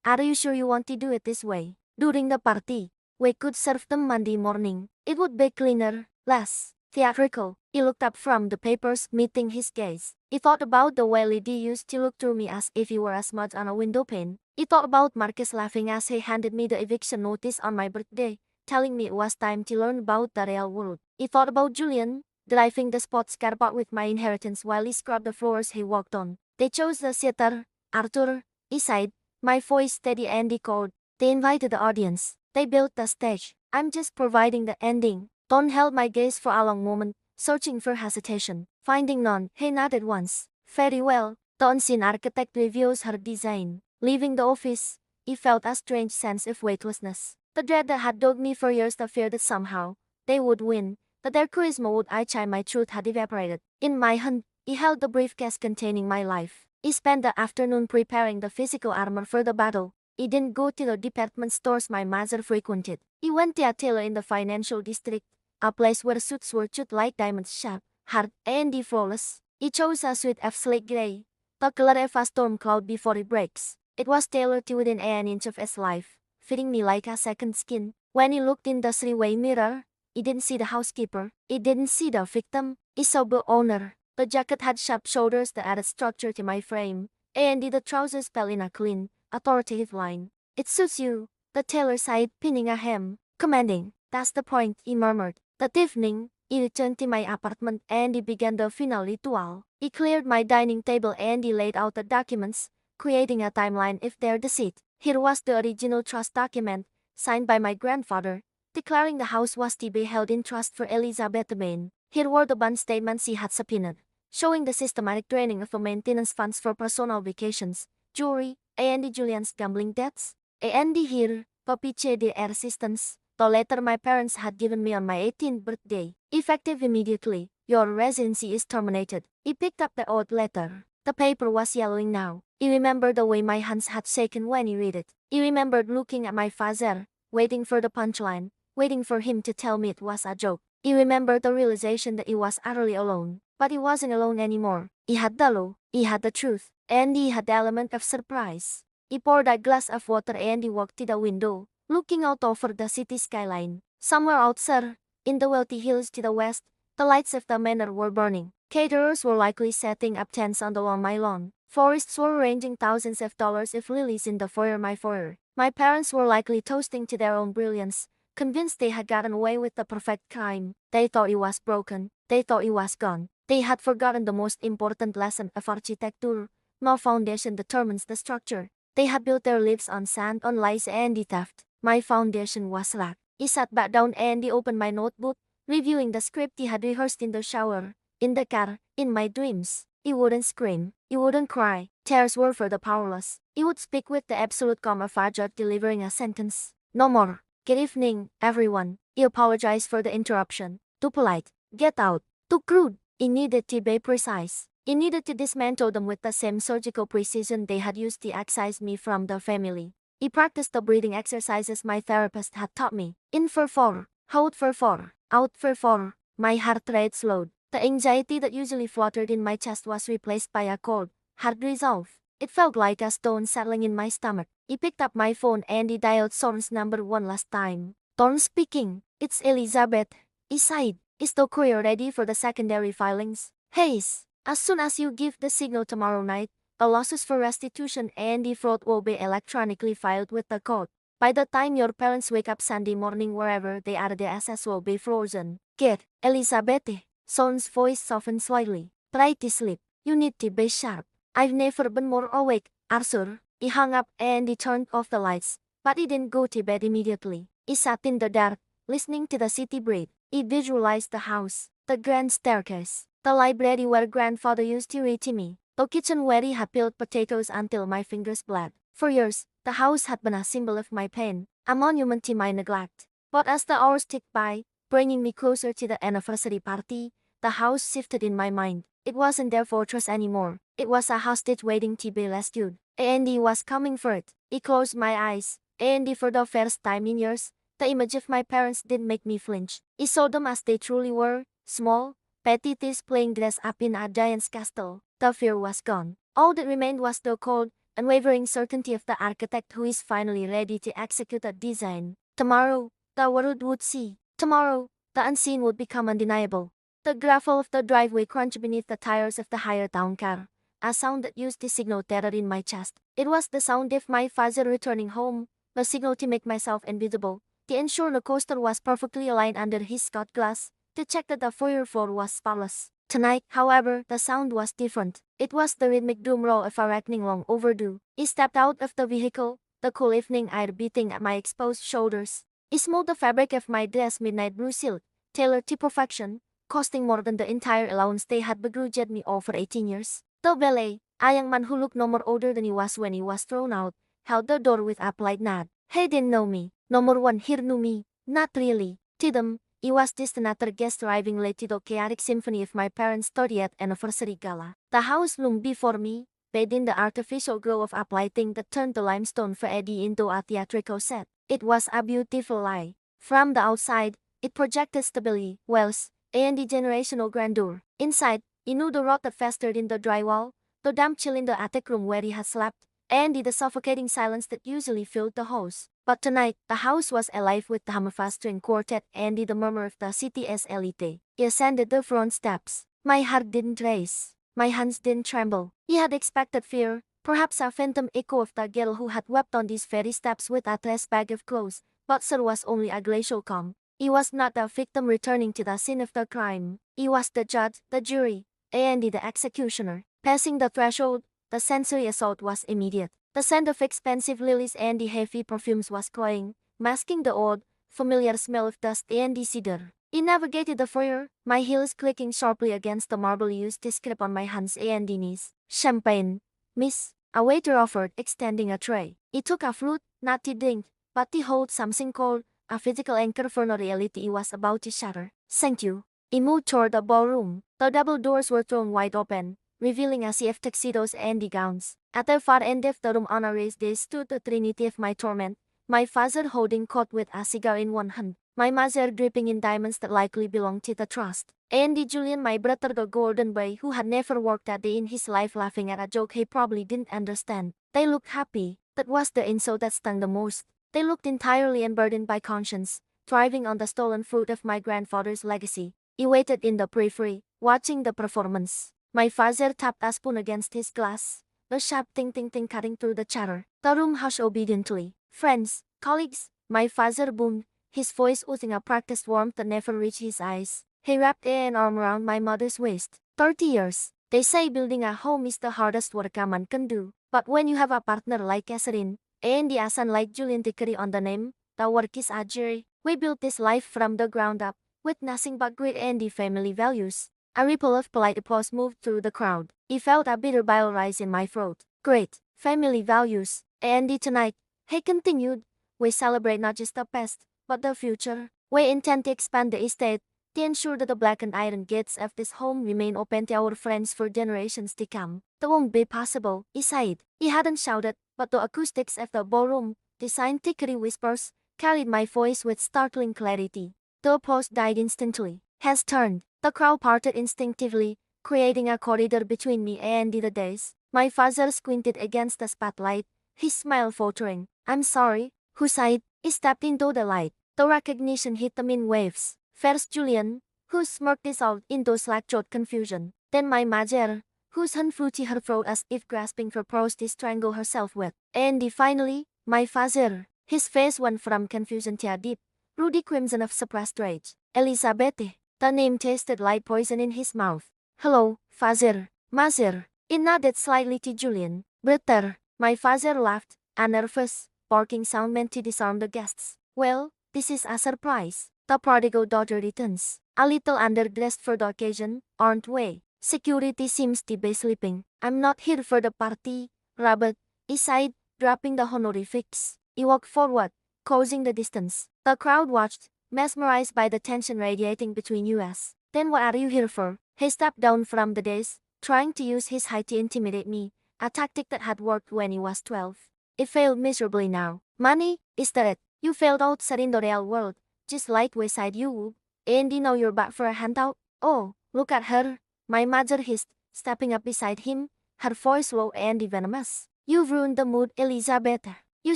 are you sure you want to do it this way? During the party, we could serve them Monday morning. It would be cleaner, less theatrical. He looked up from the papers, meeting his gaze. He thought about the way Lady used to look through me as if he were a smudge on a window pane. He thought about Marcus laughing as he handed me the eviction notice on my birthday, telling me it was time to learn about the real world. He thought about Julian, driving the sports car back with my inheritance while he scrubbed the floors he walked on. They chose the theater, Arthur, he sighed, my voice steady and cold. They invited the audience. They built the stage. I'm just providing the ending. Thorn held my gaze for a long moment, searching for hesitation. Finding none, he nodded once. Very well. The unseen architect reviews her design. Leaving the office, he felt a strange sense of weightlessness. The dread that had dogged me for years, the fear that somehow they would win, that their charisma would outshine my truth had evaporated. In my hand, he held the briefcase containing my life. He spent the afternoon preparing the physical armor for the battle. He didn't go to the department stores my mother frequented. He went to a tailor in the financial district, a place where suits were cut like diamonds, sharp, hard, and flawless. He chose a suit of slate gray, the color of a storm cloud before it breaks. It was tailored to within an inch of his life, fitting me like a second skin. When he looked in the three-way mirror, he didn't see the housekeeper. He didn't see the victim. He saw the owner. The jacket had sharp shoulders that added structure to my frame, and the trousers fell in a clean, authoritative line. It suits you, the tailor sighed, pinning a hem. Commanding. That's the point, he murmured. That evening, he returned to my apartment and he began the final ritual. He cleared my dining table and he laid out the documents, creating a timeline of their deceit. Here was the original trust document, signed by my grandfather, declaring the house was to be held in trust for Elizabeth Maine. Here were the bond statements he had subpoenaed, showing the systematic draining of the maintenance funds for personal vacations, jewelry, and Julian's gambling debts. And here, papiche de resistance, the letter my parents had given me on my 18th birthday. Effective immediately, your residency is terminated. He picked up the old letter. The paper was yellowing now. He remembered the way my hands had shaken when he read it. He remembered looking at my father, waiting for the punchline, waiting for him to tell me it was a joke. He remembered the realization that he was utterly alone. But he wasn't alone anymore. He had the law, he had the truth, and he had the element of surprise. He poured a glass of water and he walked to the window, looking out over the city skyline. Somewhere out there, in the wealthy hills to the west, the lights of the manor were burning. Caterers were likely setting up tents along my lawn. Florists were arranging thousands of dollars of lilies in the foyer my foyer. My parents were likely toasting to their own brilliance, convinced they had gotten away with the perfect crime. They thought it was broken. They thought it was gone. They had forgotten the most important lesson of architecture. No foundation determines the structure. They had built their lives on sand, on lies, and theft. My foundation was rock. He sat back down and he opened my notebook, reviewing the script he had rehearsed in the shower, in the car, in my dreams. He wouldn't scream. He wouldn't cry. Tears were for the powerless. He would speak with the absolute calm of a judge delivering a sentence. No more. Good evening, everyone. He apologized for the interruption. Too polite. Get out. Too crude. He needed to be precise. He needed to dismantle them with the same surgical precision they had used to excise me from the family. He practiced the breathing exercises my therapist had taught me. In for 4, hold for 4, out for 4. My heart rate slowed. The anxiety that usually fluttered in my chest was replaced by a cold, hard resolve. It felt like a stone settling in my stomach. He picked up my phone and he dialed Thorne's number one last time. Thorne speaking. It's Elizabeth. He sighed. Is the courier ready for the secondary filings? Hayes. As soon as you give the signal tomorrow night, the losses for restitution and the fraud will be electronically filed with the court. By the time your parents wake up Sunday morning wherever they are, the assets will be frozen. Kid, Elizabeth. Son's voice softened slightly. Try to sleep. You need to be sharp. I've never been more awake, Arthur. He hung up and he turned off the lights, but he didn't go to bed immediately. He sat in the dark, listening to the city breathe. He visualized the house, the grand staircase, the library where grandfather used to read to me, the kitchen where he had peeled potatoes until my fingers bled. For years, the house had been a symbol of my pain, a monument to my neglect. But as the hours ticked by, bringing me closer to the anniversary party, the house shifted in my mind. It wasn't their fortress anymore. It was a hostage waiting to be rescued. Andy was coming for it. He closed my eyes. Andy, for the first time in years, the image of my parents did make me flinch. He saw them as they truly were, small, petty thieves playing dress up in a giant's castle. The fear was gone. All that remained was the cold, unwavering certainty of the architect who is finally ready to execute a design. Tomorrow, the world would see. Tomorrow, the unseen would become undeniable. The gravel of the driveway crunched beneath the tires of the higher town car, a sound that used to signal terror in my chest. It was the sound of my father returning home, the signal to make myself invisible, to ensure the coaster was perfectly aligned under his scout glass, to check that the foyer floor was spotless. Tonight, however, the sound was different. It was the rhythmic doom roll of a reckoning long overdue. He stepped out of the vehicle, the cool evening air beating at my exposed shoulders. He smoothed the fabric of my dress midnight blue silk, tailored to perfection, costing more than the entire allowance they had begrudged me all for 18 years. The valet, a young man who looked no more older than he was when he was thrown out, held the door with a polite nod. He didn't know me. No more one here knew me. Not really. To them, he was just another guest arriving late to the chaotic symphony of my parents' 30th anniversary gala. The house loomed before me, bathed in the artificial glow of uplighting that turned the limestone facade into a theatrical set. It was a beautiful lie. From the outside, it projected stability, wealth, and the generational grandeur. Inside, he knew the rot that festered in the drywall, the damp chill in the attic room where he had slept, and the suffocating silence that usually filled the halls. But tonight, the house was alive with the hum of a string quartet and the murmur of the city's elite. He ascended the front steps. My heart didn't race. My hands didn't tremble. He had expected fear, perhaps a phantom echo of the girl who had wept on these very steps with a trash bag of clothes, but there was only a glacial calm. He was not the victim returning to the scene of the crime. He was the judge, the jury, and the executioner. Passing the threshold, the sensory assault was immediate. The scent of expensive lilies and the heavy perfumes was cloying, masking the old, familiar smell of dust and the cedar. He navigated the foyer, my heels clicking sharply against the marble used to scrape on my hands and knees. Champagne, miss, a waiter offered, extending a tray. He took a flute, not to drink, but to hold something cold, a physical anchor for the reality he was about to shatter. Thank you. He moved toward the ballroom. The double doors were thrown wide open, revealing a sea of tuxedos and the gowns. At the far end of the room on a raised dais stood the trinity of my torment, my father holding coat with a cigar in one hand, my mother dripping in diamonds that likely belonged to the trust, and Julian, my brother the golden boy who had never worked a day in his life, laughing at a joke he probably didn't understand. They looked happy. That was the insult that stung the most. They looked entirely unburdened by conscience, thriving on the stolen fruit of my grandfather's legacy. He waited in the periphery, watching the performance. My father tapped a spoon against his glass, a sharp ting-ting-ting cutting through the chatter. The room hushed obediently. Friends, colleagues, my father boomed, his voice oozing a practiced warmth that never reached his eyes. He wrapped an arm around my mother's waist. 30 years. They say building a home is the hardest work a man can do. But when you have a partner like Catherine, and a son like Julian Dickery on the name, the work is a joy. We built this life from the ground up, with nothing but great and the family values. A ripple of polite applause moved through the crowd. I felt a bitter bile rise in my throat. Great family values. Andy, tonight, he continued, we celebrate not just the past, but the future. We intend to expand the estate, to ensure that the black and iron gates of this home remain open to our friends for generations to come. That won't be possible, he sighed. He hadn't shouted, but the acoustics of the ballroom, the scientific whispers, carried my voice with startling clarity. The applause died instantly. Heads turned. The crowd parted instinctively, creating a corridor between me and the days. My father squinted against the spotlight, his smile faltering. I'm sorry. Who sighed? He stepped into the light. The recognition hit them in waves. First Julian, whose smirk dissolved into slack-jawed confusion. Then my mother, whose hand flew to her throat as if grasping for pearls to strangle herself with. And finally, my father. His face went from confusion to a deep, ruddy crimson of suppressed rage. Elizabeth. The name tasted like poison in his mouth. Hello, father. Mother. He nodded slightly to Julian. Brother. My father laughed, a nervous, barking sound meant to disarm the guests. Well, this is a surprise. The prodigal daughter returns. A little underdressed for the occasion, aren't we? Security seems to be sleeping. I'm not here for the party, Robert. He sighed, dropping the honorifics. He walked forward, causing the distance. The crowd watched, mesmerized by the tension radiating between us. Then what are you here for? He stepped down from the dais, trying to use his height to intimidate me, a tactic that had worked when he was 12. It failed miserably now. Money, is that it? You failed outside in the real world, just like we said you would. And you know you're back for a handout? Oh, look at her. My mother hissed, stepping up beside him, her voice low and venomous. You've ruined the mood, Elizabeth. You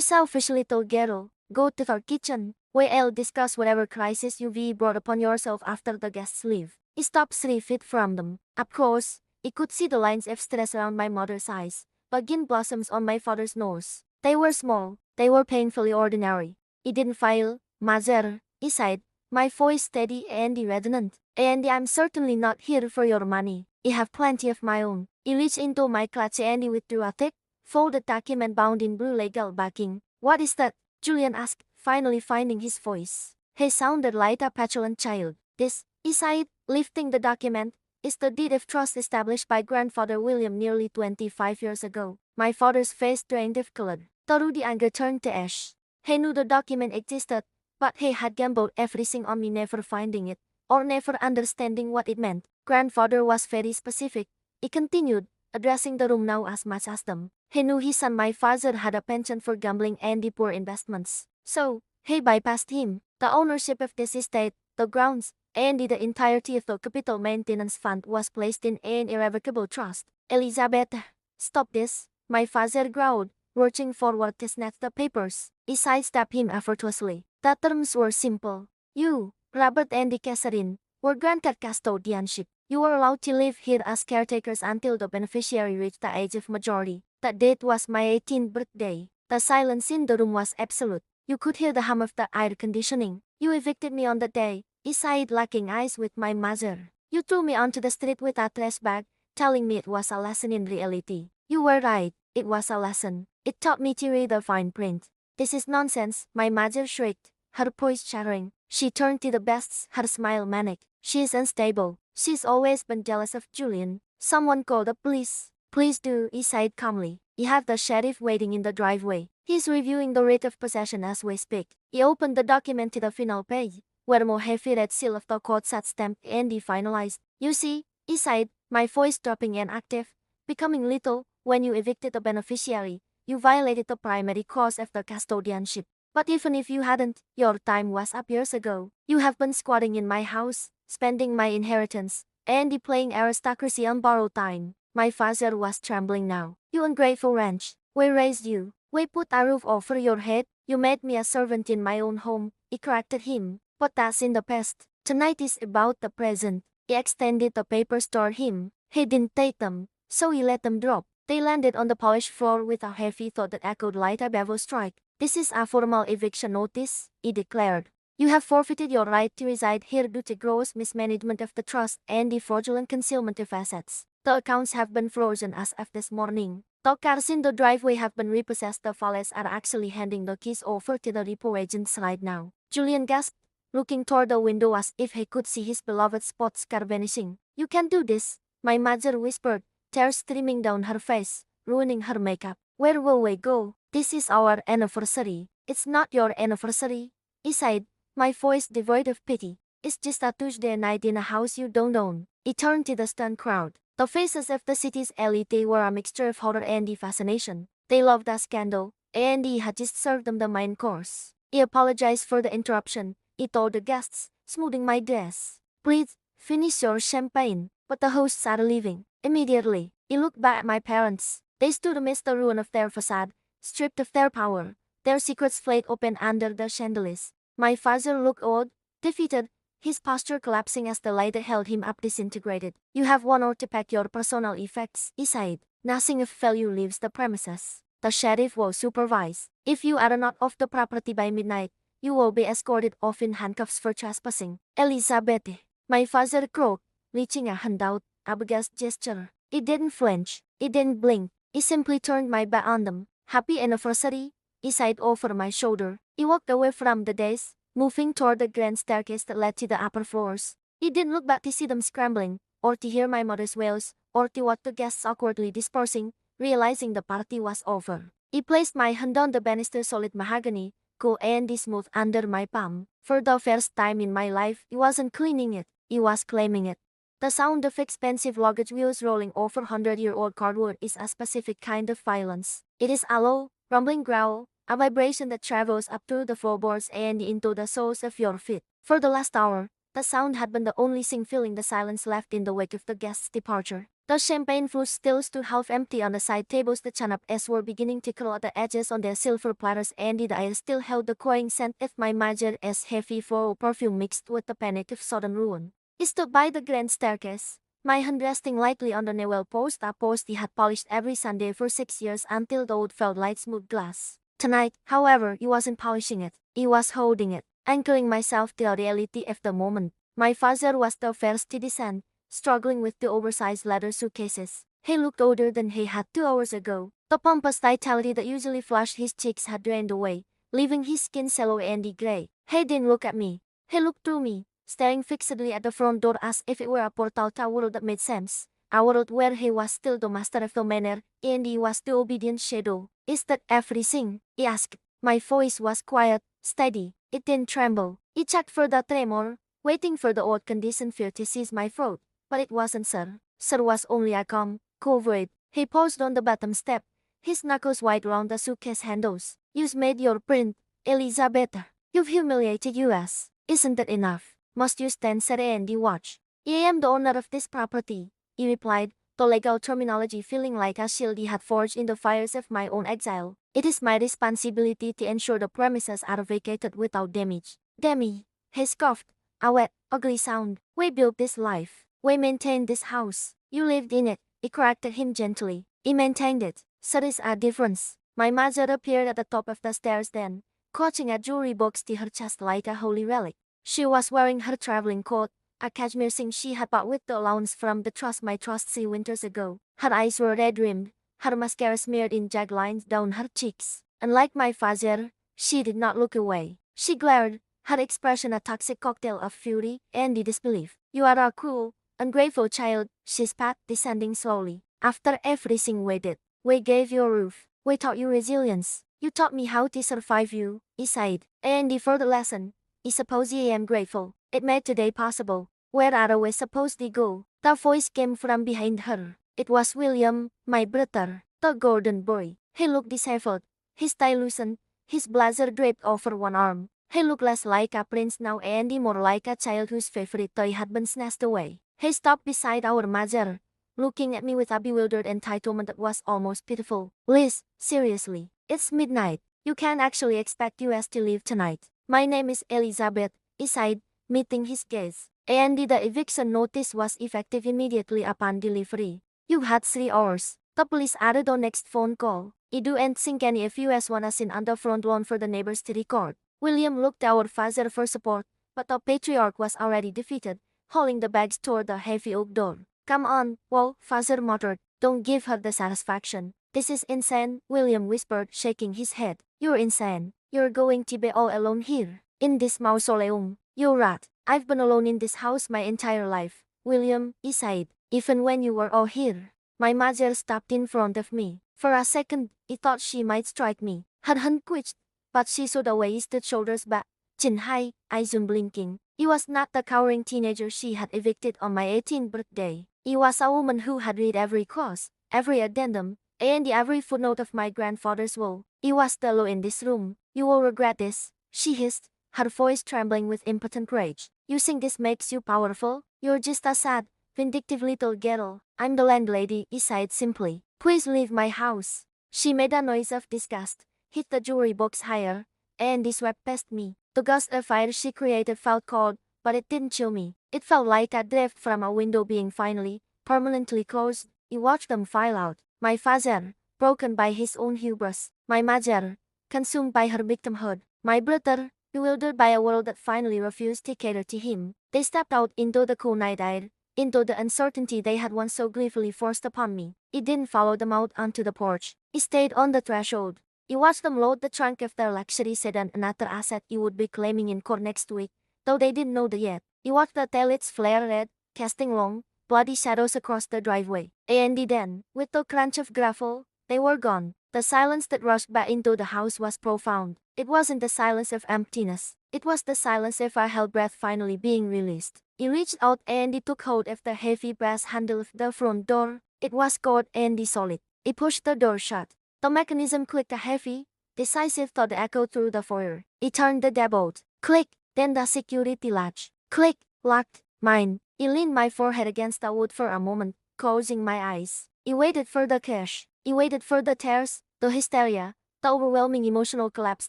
selfish little girl. Go to our kitchen. We'll discuss whatever crisis you've brought upon yourself after the guests leave. He stopped 3 feet from them. Of course, he could see the lines of stress around my mother's eyes, begin blossoms on my father's nose. They were small. They were painfully ordinary. He didn't file, mother, he sighed, my voice steady and resonant. And I'm certainly not here for your money. I have plenty of my own. He reached into my clutch and he withdrew a thick, folded document bound in blue legal backing. What is that? Julian asked, finally finding his voice. He sounded like a petulant child. This, he sighed, lifting the document, is the deed of trust established by grandfather William nearly 25 years ago. My father's face drained of color. The ruddy anger turned to ash. He knew the document existed, but he had gambled everything on me never finding it, or never understanding what it meant. Grandfather was very specific, he continued, addressing the room now as much as them. He knew his son my father had a penchant for gambling and the poor investments. So, he bypassed him. The ownership of this estate, the grounds, and the entirety of the capital maintenance fund was placed in an irrevocable trust. Elizabeth, stop this, my father growled, lurching forward to snatch the papers. He sidestepped him effortlessly. The terms were simple. You, Robert and Catherine, were granted custodianship. You were allowed to live here as caretakers until the beneficiary reached the age of majority. That date was my 18th birthday. The silence in the room was absolute. You could hear the hum of the air conditioning. You evicted me on that day. He sighed, locking eyes with my mother. You threw me onto the street with a trash bag, telling me it was a lesson in reality. You were right. It was a lesson. It taught me to read the fine print. This is nonsense, my mother shrieked, her voice shattering. She turned to the Bests, her smile manic. She's unstable. She's always been jealous of Julian. Someone call the police. Please do, he sighed calmly. You have the sheriff waiting in the driveway. He's reviewing the rate of possession as we speak. He opened the document to the final page, where more heavy red seal of the court sat stamped and finalized. You see, he sighed, my voice dropping and active, becoming little, when you evicted the beneficiary, you violated the primary cause of the custodianship. But even if you hadn't, your time was up years ago. You have been squatting in my house, spending my inheritance, and playing aristocracy on borrowed time. My father was trembling now. You ungrateful wretch. We raised you. We put a roof over your head. You made me a servant in my own home. He corrected him. But that's in the past. Tonight is about the present. He extended the papers toward him. He didn't take them, so he let them drop. They landed on the polished floor with a heavy thud that echoed like a bevel strike. This is a formal eviction notice, he declared. You have forfeited your right to reside here due to gross mismanagement of the trust and the fraudulent concealment of assets. The accounts have been frozen as of this morning. The cars in the driveway have been repossessed. The valets are actually handing the keys over to the repo agents right now. Julian gasped, looking toward the window as if he could see his beloved sports car vanishing. You can't do this, my mother whispered, tears streaming down her face, ruining her makeup. Where will we go? This is our anniversary. It's not your anniversary, he sighed, my voice devoid of pity. It's just a Tuesday night in a house you don't own. He turned to the stunned crowd. The faces of the city's elite were a mixture of horror and fascination. They loved a scandal, and he had just served them the main course. He apologized for the interruption, he told the guests, smoothing my dress. Please, finish your champagne. But the hosts are leaving. Immediately, he looked back at my parents. They stood amidst the ruin of their facade, stripped of their power, their secrets flayed open under the chandeliers. My father looked old, defeated, his posture collapsing as the light that held him up disintegrated. You have 1 hour to pack your personal effects, he said. Nothing of value leaves the premises. The sheriff will supervise. If you are not off the property by midnight, you will be escorted off in handcuffs for trespassing. Elizabeth, my father croaked, reaching a hand out, a biggest gesture. He didn't flinch. He didn't blink. He simply turned my back on them. Happy anniversary, he sighed over my shoulder. He walked away from the dais, moving toward the grand staircase that led to the upper floors. He didn't look back to see them scrambling, or to hear my mother's wails, or to watch the guests awkwardly dispersing, realizing the party was over. He placed my hand on the banister, solid mahogany, cool and smooth under my palm. For the first time in my life, he wasn't cleaning it, he was claiming it. The sound of expensive luggage wheels rolling over 100-year-old cardboard is a specific kind of violence. It is a low, rumbling growl, a vibration that travels up through the floorboards and into the soles of your feet. For the last hour, the sound had been the only thing filling the silence left in the wake of the guests' departure. The champagne flutes still stood half empty on the side tables. The canapes were beginning to curl at the edges on their silver platters, and the air still held the cloying scent of my mother's heavy foul perfume mixed with the panic of sudden ruin. He stood by the grand staircase, my hand resting lightly on the newel post, a post he had polished every Sunday for 6 years until the wood felt like smooth glass. Tonight, however, he wasn't polishing it, he was holding it, anchoring myself to the reality of the moment. My father was the first to descend, struggling with the oversized leather suitcases. He looked older than he had 2 hours ago. The pompous vitality that usually flushed his cheeks had drained away, leaving his skin sallow and gray. He didn't look at me. He looked through me, staring fixedly at the front door as if it were a portal to a world that made sense. A world where he was still the master of the manor, and he was the obedient shadow. Is that everything? He asked. My voice was quiet, steady. It didn't tremble. He checked for the tremor, waiting for the old conditioned fear to seize my throat. But it wasn't, sir. Sir was only a calm, cool void. He paused on the bottom step, his knuckles white round the suitcase handles. You've made your print, Elizabeth. You've humiliated us. Isn't that enough? Must you stand sad and watch? I am the owner of this property, he replied, the legal terminology feeling like a shield he had forged in the fires of my own exile. It is my responsibility to ensure the premises are vacated without damage. Demi, he scoffed, a wet, ugly sound. We built this life. We maintained this house. You lived in it, he corrected him gently. He maintained it. So there's a difference. My mother appeared at the top of the stairs then, clutching a jewelry box to her chest like a holy relic. She was wearing her traveling coat, a cashmere thing she had bought with the allowance from the trust my trustee winters ago. Her eyes were red-rimmed, her mascara smeared in jagged lines down her cheeks. Unlike my father, she did not look away. She glared, her expression a toxic cocktail of fury and disbelief. You are a cruel, ungrateful child, she spat, descending slowly. After everything we did, we gave you a roof. We taught you resilience. You taught me how to survive you, he sighed. And for the lesson, I suppose I am grateful. It made today possible. Where are we supposed to go? The voice came from behind her. It was William, my brother, the golden boy. He looked disheveled, his tie loosened, his blazer draped over one arm. He looked less like a prince now and more like a child whose favorite toy had been snatched away. He stopped beside our mother, looking at me with a bewildered entitlement that was almost pitiful. Liz, seriously, It's midnight. You can't actually expect us to leave tonight. My name is Elizabeth, he sighed, meeting his gaze. And the eviction notice was effective immediately upon delivery. You had 3 hours. The police added on next phone call. I don't think any of us want us in on the front lawn for the neighbors to record. William looked to our father for support, but the patriarch was already defeated, hauling the bags toward the heavy oak door. Come on, Wall, father muttered. Don't give her the satisfaction. This is insane, William whispered, shaking his head. You're insane. You're going to be all alone here, in this mausoleum. You rat. I've been alone in this house my entire life. William, he sighed. Even when you were all here. My mother stopped in front of me. For a second, I thought she might strike me. Her hand twitched, but she saw the way he stood shoulders back, chin high, eyes unblinking. He was not the cowering teenager she had evicted on my 18th birthday. He was a woman who had read every clause, every addendum, and every footnote of my grandfather's will. He was the law in this room. You will regret this, she hissed, her voice trembling with impotent rage. You think this makes you powerful? You're just a sad, vindictive little girl. I'm the landlady, he sighed simply. Please leave my house. She made a noise of disgust, hit the jewelry box higher, and swept past me. The gust of fire she created felt cold, but it didn't chill me. It felt like a drift from a window being finally, permanently closed. I watched them file out. My father, broken by his own hubris. My mother, consumed by her victimhood. My brother, bewildered by a world that finally refused to cater to him. They stepped out into the cool night air, into the uncertainty they had once so gleefully forced upon me. I didn't follow them out onto the porch. I stayed on the threshold. I watched them load the trunk of their luxury sedan, another asset he would be claiming in court next week, though they didn't know that yet. I watched the taillights flare red, casting long, bloody shadows across the driveway. And then, with the crunch of gravel, they were gone. The silence that rushed back into the house was profound. It wasn't the silence of emptiness. It was the silence of a held breath finally being released. He reached out and he took hold of the heavy brass handle of the front door. It was cold and solid. He pushed the door shut. The mechanism clicked, a heavy, decisive thud echoed through the foyer. He turned the deadbolt. Click, then the security latch. Click, locked. Mine. He leaned my forehead against the wood for a moment, closing my eyes. He waited for the crash. He waited for the tears, the hysteria, the overwhelming emotional collapse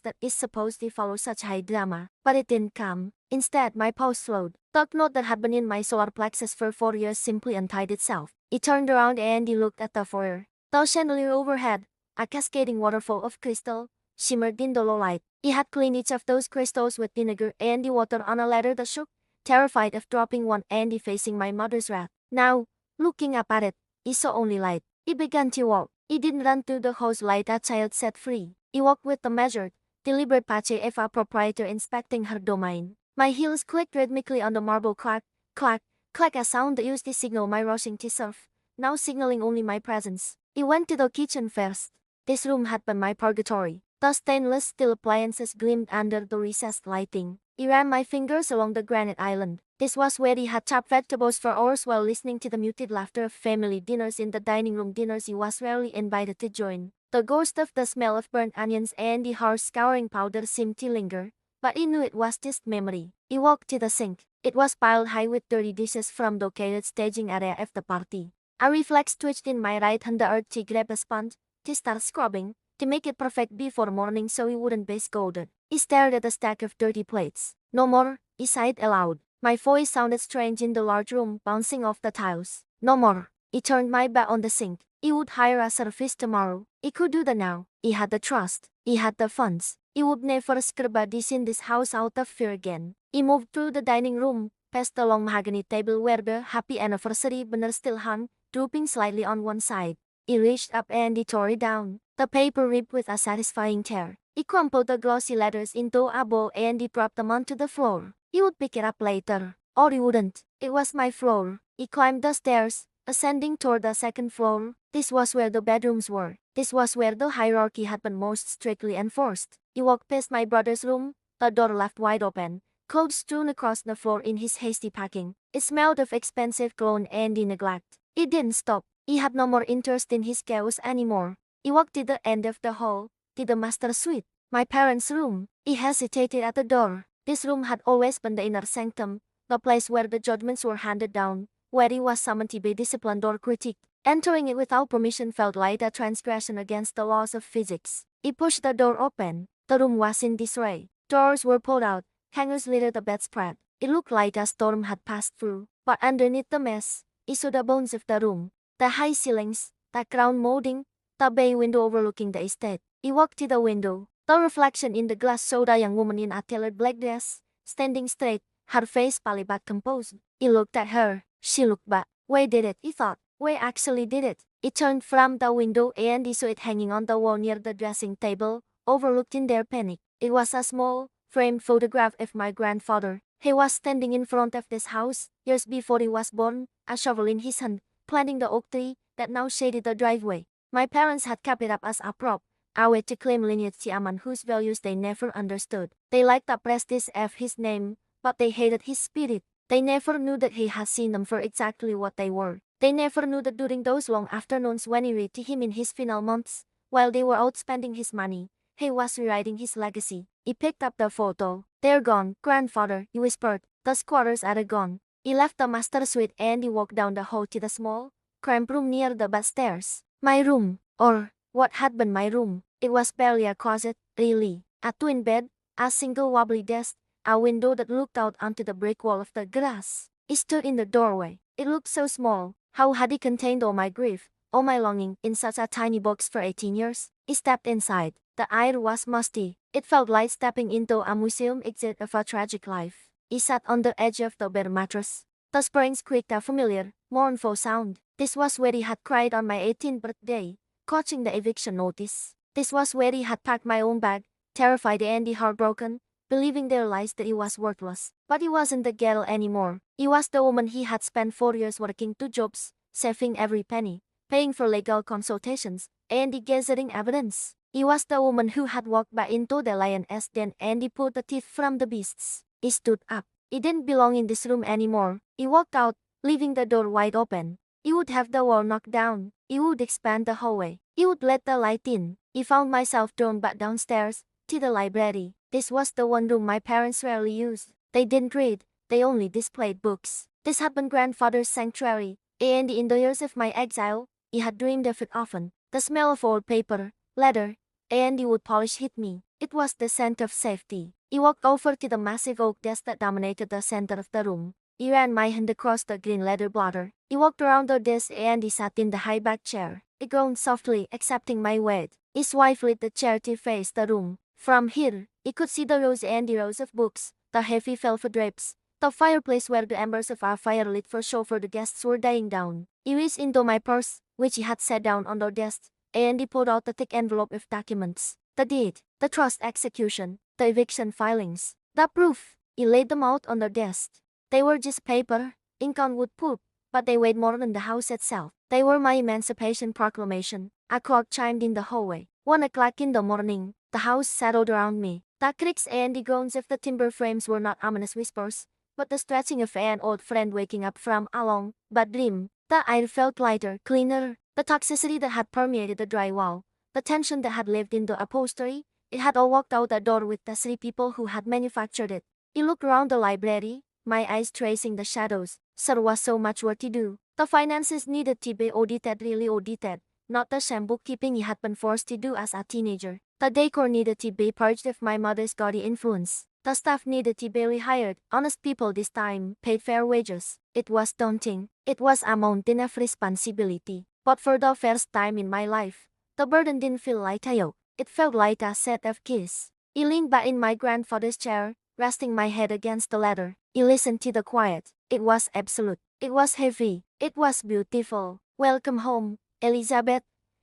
that is supposed to follow such high drama. But it didn't come. Instead, my pulse slowed. The knot that had been in my solar plexus for 4 years simply untied itself. He turned around and he looked at the foyer. The chandelier overhead, a cascading waterfall of crystal, shimmered in the low light. He had cleaned each of those crystals with vinegar and the water on a ladder that shook, terrified of dropping one and facing my mother's wrath. Now, looking up at it, he saw only light. He began to walk. He didn't run through the house like a child set free. He walked with the measured, deliberate pace of a proprietor inspecting her domain. My heels clicked rhythmically on the marble clack, clack, clack, a sound that used to signal my rushing to surf, now signaling only my presence. He went to the kitchen first. This room had been my purgatory. The stainless steel appliances gleamed under the recessed lighting. He ran my fingers along the granite island. This was where he had chopped vegetables for hours while listening to the muted laughter of family dinners in the dining room, dinners he was rarely invited to join. The ghost of the smell of burnt onions and the harsh scouring powder seemed to linger, but he knew it was just memory. He walked to the sink. It was piled high with dirty dishes from the catered staging area of the party. A reflex twitched in my right hand, the urge to grab a sponge, to start scrubbing, to make it perfect before morning so he wouldn't be scolded. He stared at a stack of dirty plates. No more, he sighed aloud. My voice sounded strange in the large room, bouncing off the tiles. No more. He turned my back on the sink. He would hire a service tomorrow. He could do that now. He had the trust. He had the funds. He would never scrub a dish in this house out of fear again. He moved through the dining room, past the long mahogany table where the happy anniversary banner still hung, drooping slightly on one side. He reached up and he tore it down. The paper ripped with a satisfying tear. He crumpled the glossy letters into a ball and he dropped them onto the floor. He would pick it up later. Or he wouldn't. It was my floor. He climbed the stairs, ascending toward the second floor. This was where the bedrooms were. This was where the hierarchy had been most strictly enforced. He walked past my brother's room, the door left wide open, clothes strewn across the floor in his hasty packing. It smelled of expensive cologne and neglect. He didn't stop. He had no more interest in his chaos anymore. He walked to the end of the hall, to the master suite, my parents' room. He hesitated at the door. This room had always been the inner sanctum, the place where the judgments were handed down, where he was summoned to be disciplined or critiqued. Entering it without permission felt like a transgression against the laws of physics. He pushed the door open. The room was in disarray. Drawers were pulled out. Hangers littered the bedspread. It looked like a storm had passed through. But underneath the mess, he saw the bones of the room. The high ceilings, the crown molding, the bay window overlooking the estate. He walked to the window. The reflection in the glass showed a young woman in a tailored black dress, standing straight, her face pallid but composed. He looked at her. She looked back. We did it, he thought. We actually did it. He turned from the window and he saw it hanging on the wall near the dressing table, overlooked in their panic. It was a small, framed photograph of my grandfather. He was standing in front of this house, years before he was born, a shovel in his hand, planting the oak tree that now shaded the driveway. My parents had kept it up as a prop, a way to claim lineage to a man whose values they never understood. They liked the prestige of his name, but they hated his spirit. They never knew that he had seen them for exactly what they were. They never knew that during those long afternoons when he read to him in his final months, while they were out spending his money, he was rewriting his legacy. He picked up the photo. They're gone, grandfather, he whispered. The squatters are gone. He left the master suite and he walked down the hall to the small, cramped room near the back stairs. My room, or what had been my room. It was barely a closet, really. A twin bed, a single wobbly desk, a window that looked out onto the brick wall of the grass. He stood in the doorway. It looked so small. How had he contained all my grief, all my longing, in such a tiny box for 18 years? He stepped inside. The air was musty. It felt like stepping into a museum exhibit of a tragic life. He sat on the edge of the bed mattress. The springs creaked a familiar, mournful sound. This was where he had cried on my 18th birthday, coaching the eviction notice. This was where he had packed my own bag, terrified and heartbroken, believing their lies that he was worthless. But he wasn't the girl anymore. He was the woman he had spent 4 years working 2 jobs, saving every penny, paying for legal consultations, and gathering evidence. He was the woman who had walked back into the lion's den and he pulled the teeth from the beasts. He stood up. He didn't belong in this room anymore. He walked out, leaving the door wide open. He would have the wall knocked down. He would expand the hallway. He would let the light in. He found myself drawn back downstairs, to the library. This was the one room my parents rarely used. They didn't read. They only displayed books. This had been grandfather's sanctuary, and in the years of my exile, he had dreamed of it often. The smell of old paper, leather, and wood polish hit me. It was the scent of safety. He walked over to the massive oak desk that dominated the center of the room. He ran my hand across the green leather blotter. He walked around the desk and he sat in the high-back chair. He groaned softly, accepting my weight. His wife lit the chair to face the room. From here, he could see the rows and the rows of books, the heavy velvet drapes, the fireplace where the embers of our fire lit for show for the guests were dying down. He reached into my purse, which he had set down on the desk, and he pulled out the thick envelope of documents. The deed, the trust execution, the eviction filings, the proof. He laid them out on the desk. They were just paper, ink on wood pulp, but they weighed more than the house itself. They were my Emancipation Proclamation. A clock chimed in the hallway. 1 o'clock in the morning. The house settled around me. The creaks and the groans of the timber frames were not ominous whispers, but the stretching of an old friend waking up from a long, bad dream. The air felt lighter, cleaner. The toxicity that had permeated the drywall, the tension that had lived in the upholstery, it had all walked out the door with the 3 people who had manufactured it. He looked around the library, my eyes tracing the shadows. There was so much work to do. The finances needed to be audited, really audited, not the sham bookkeeping he had been forced to do as a teenager. The decor needed to be purged of my mother's gaudy influence. The staff needed to be rehired, honest people this time, paid fair wages. It was daunting. It was a mountain of responsibility. But for the first time in my life, the burden didn't feel like a yoke. It felt like a set of keys. I leaned back in my grandfather's chair, resting my head against the ladder. I listened to the quiet. It was absolute. It was heavy. It was beautiful. Welcome home, Elizabeth,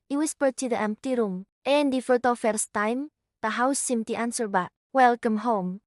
he whispered to the empty room. And for the first time, the house seemed to answer back. Welcome home.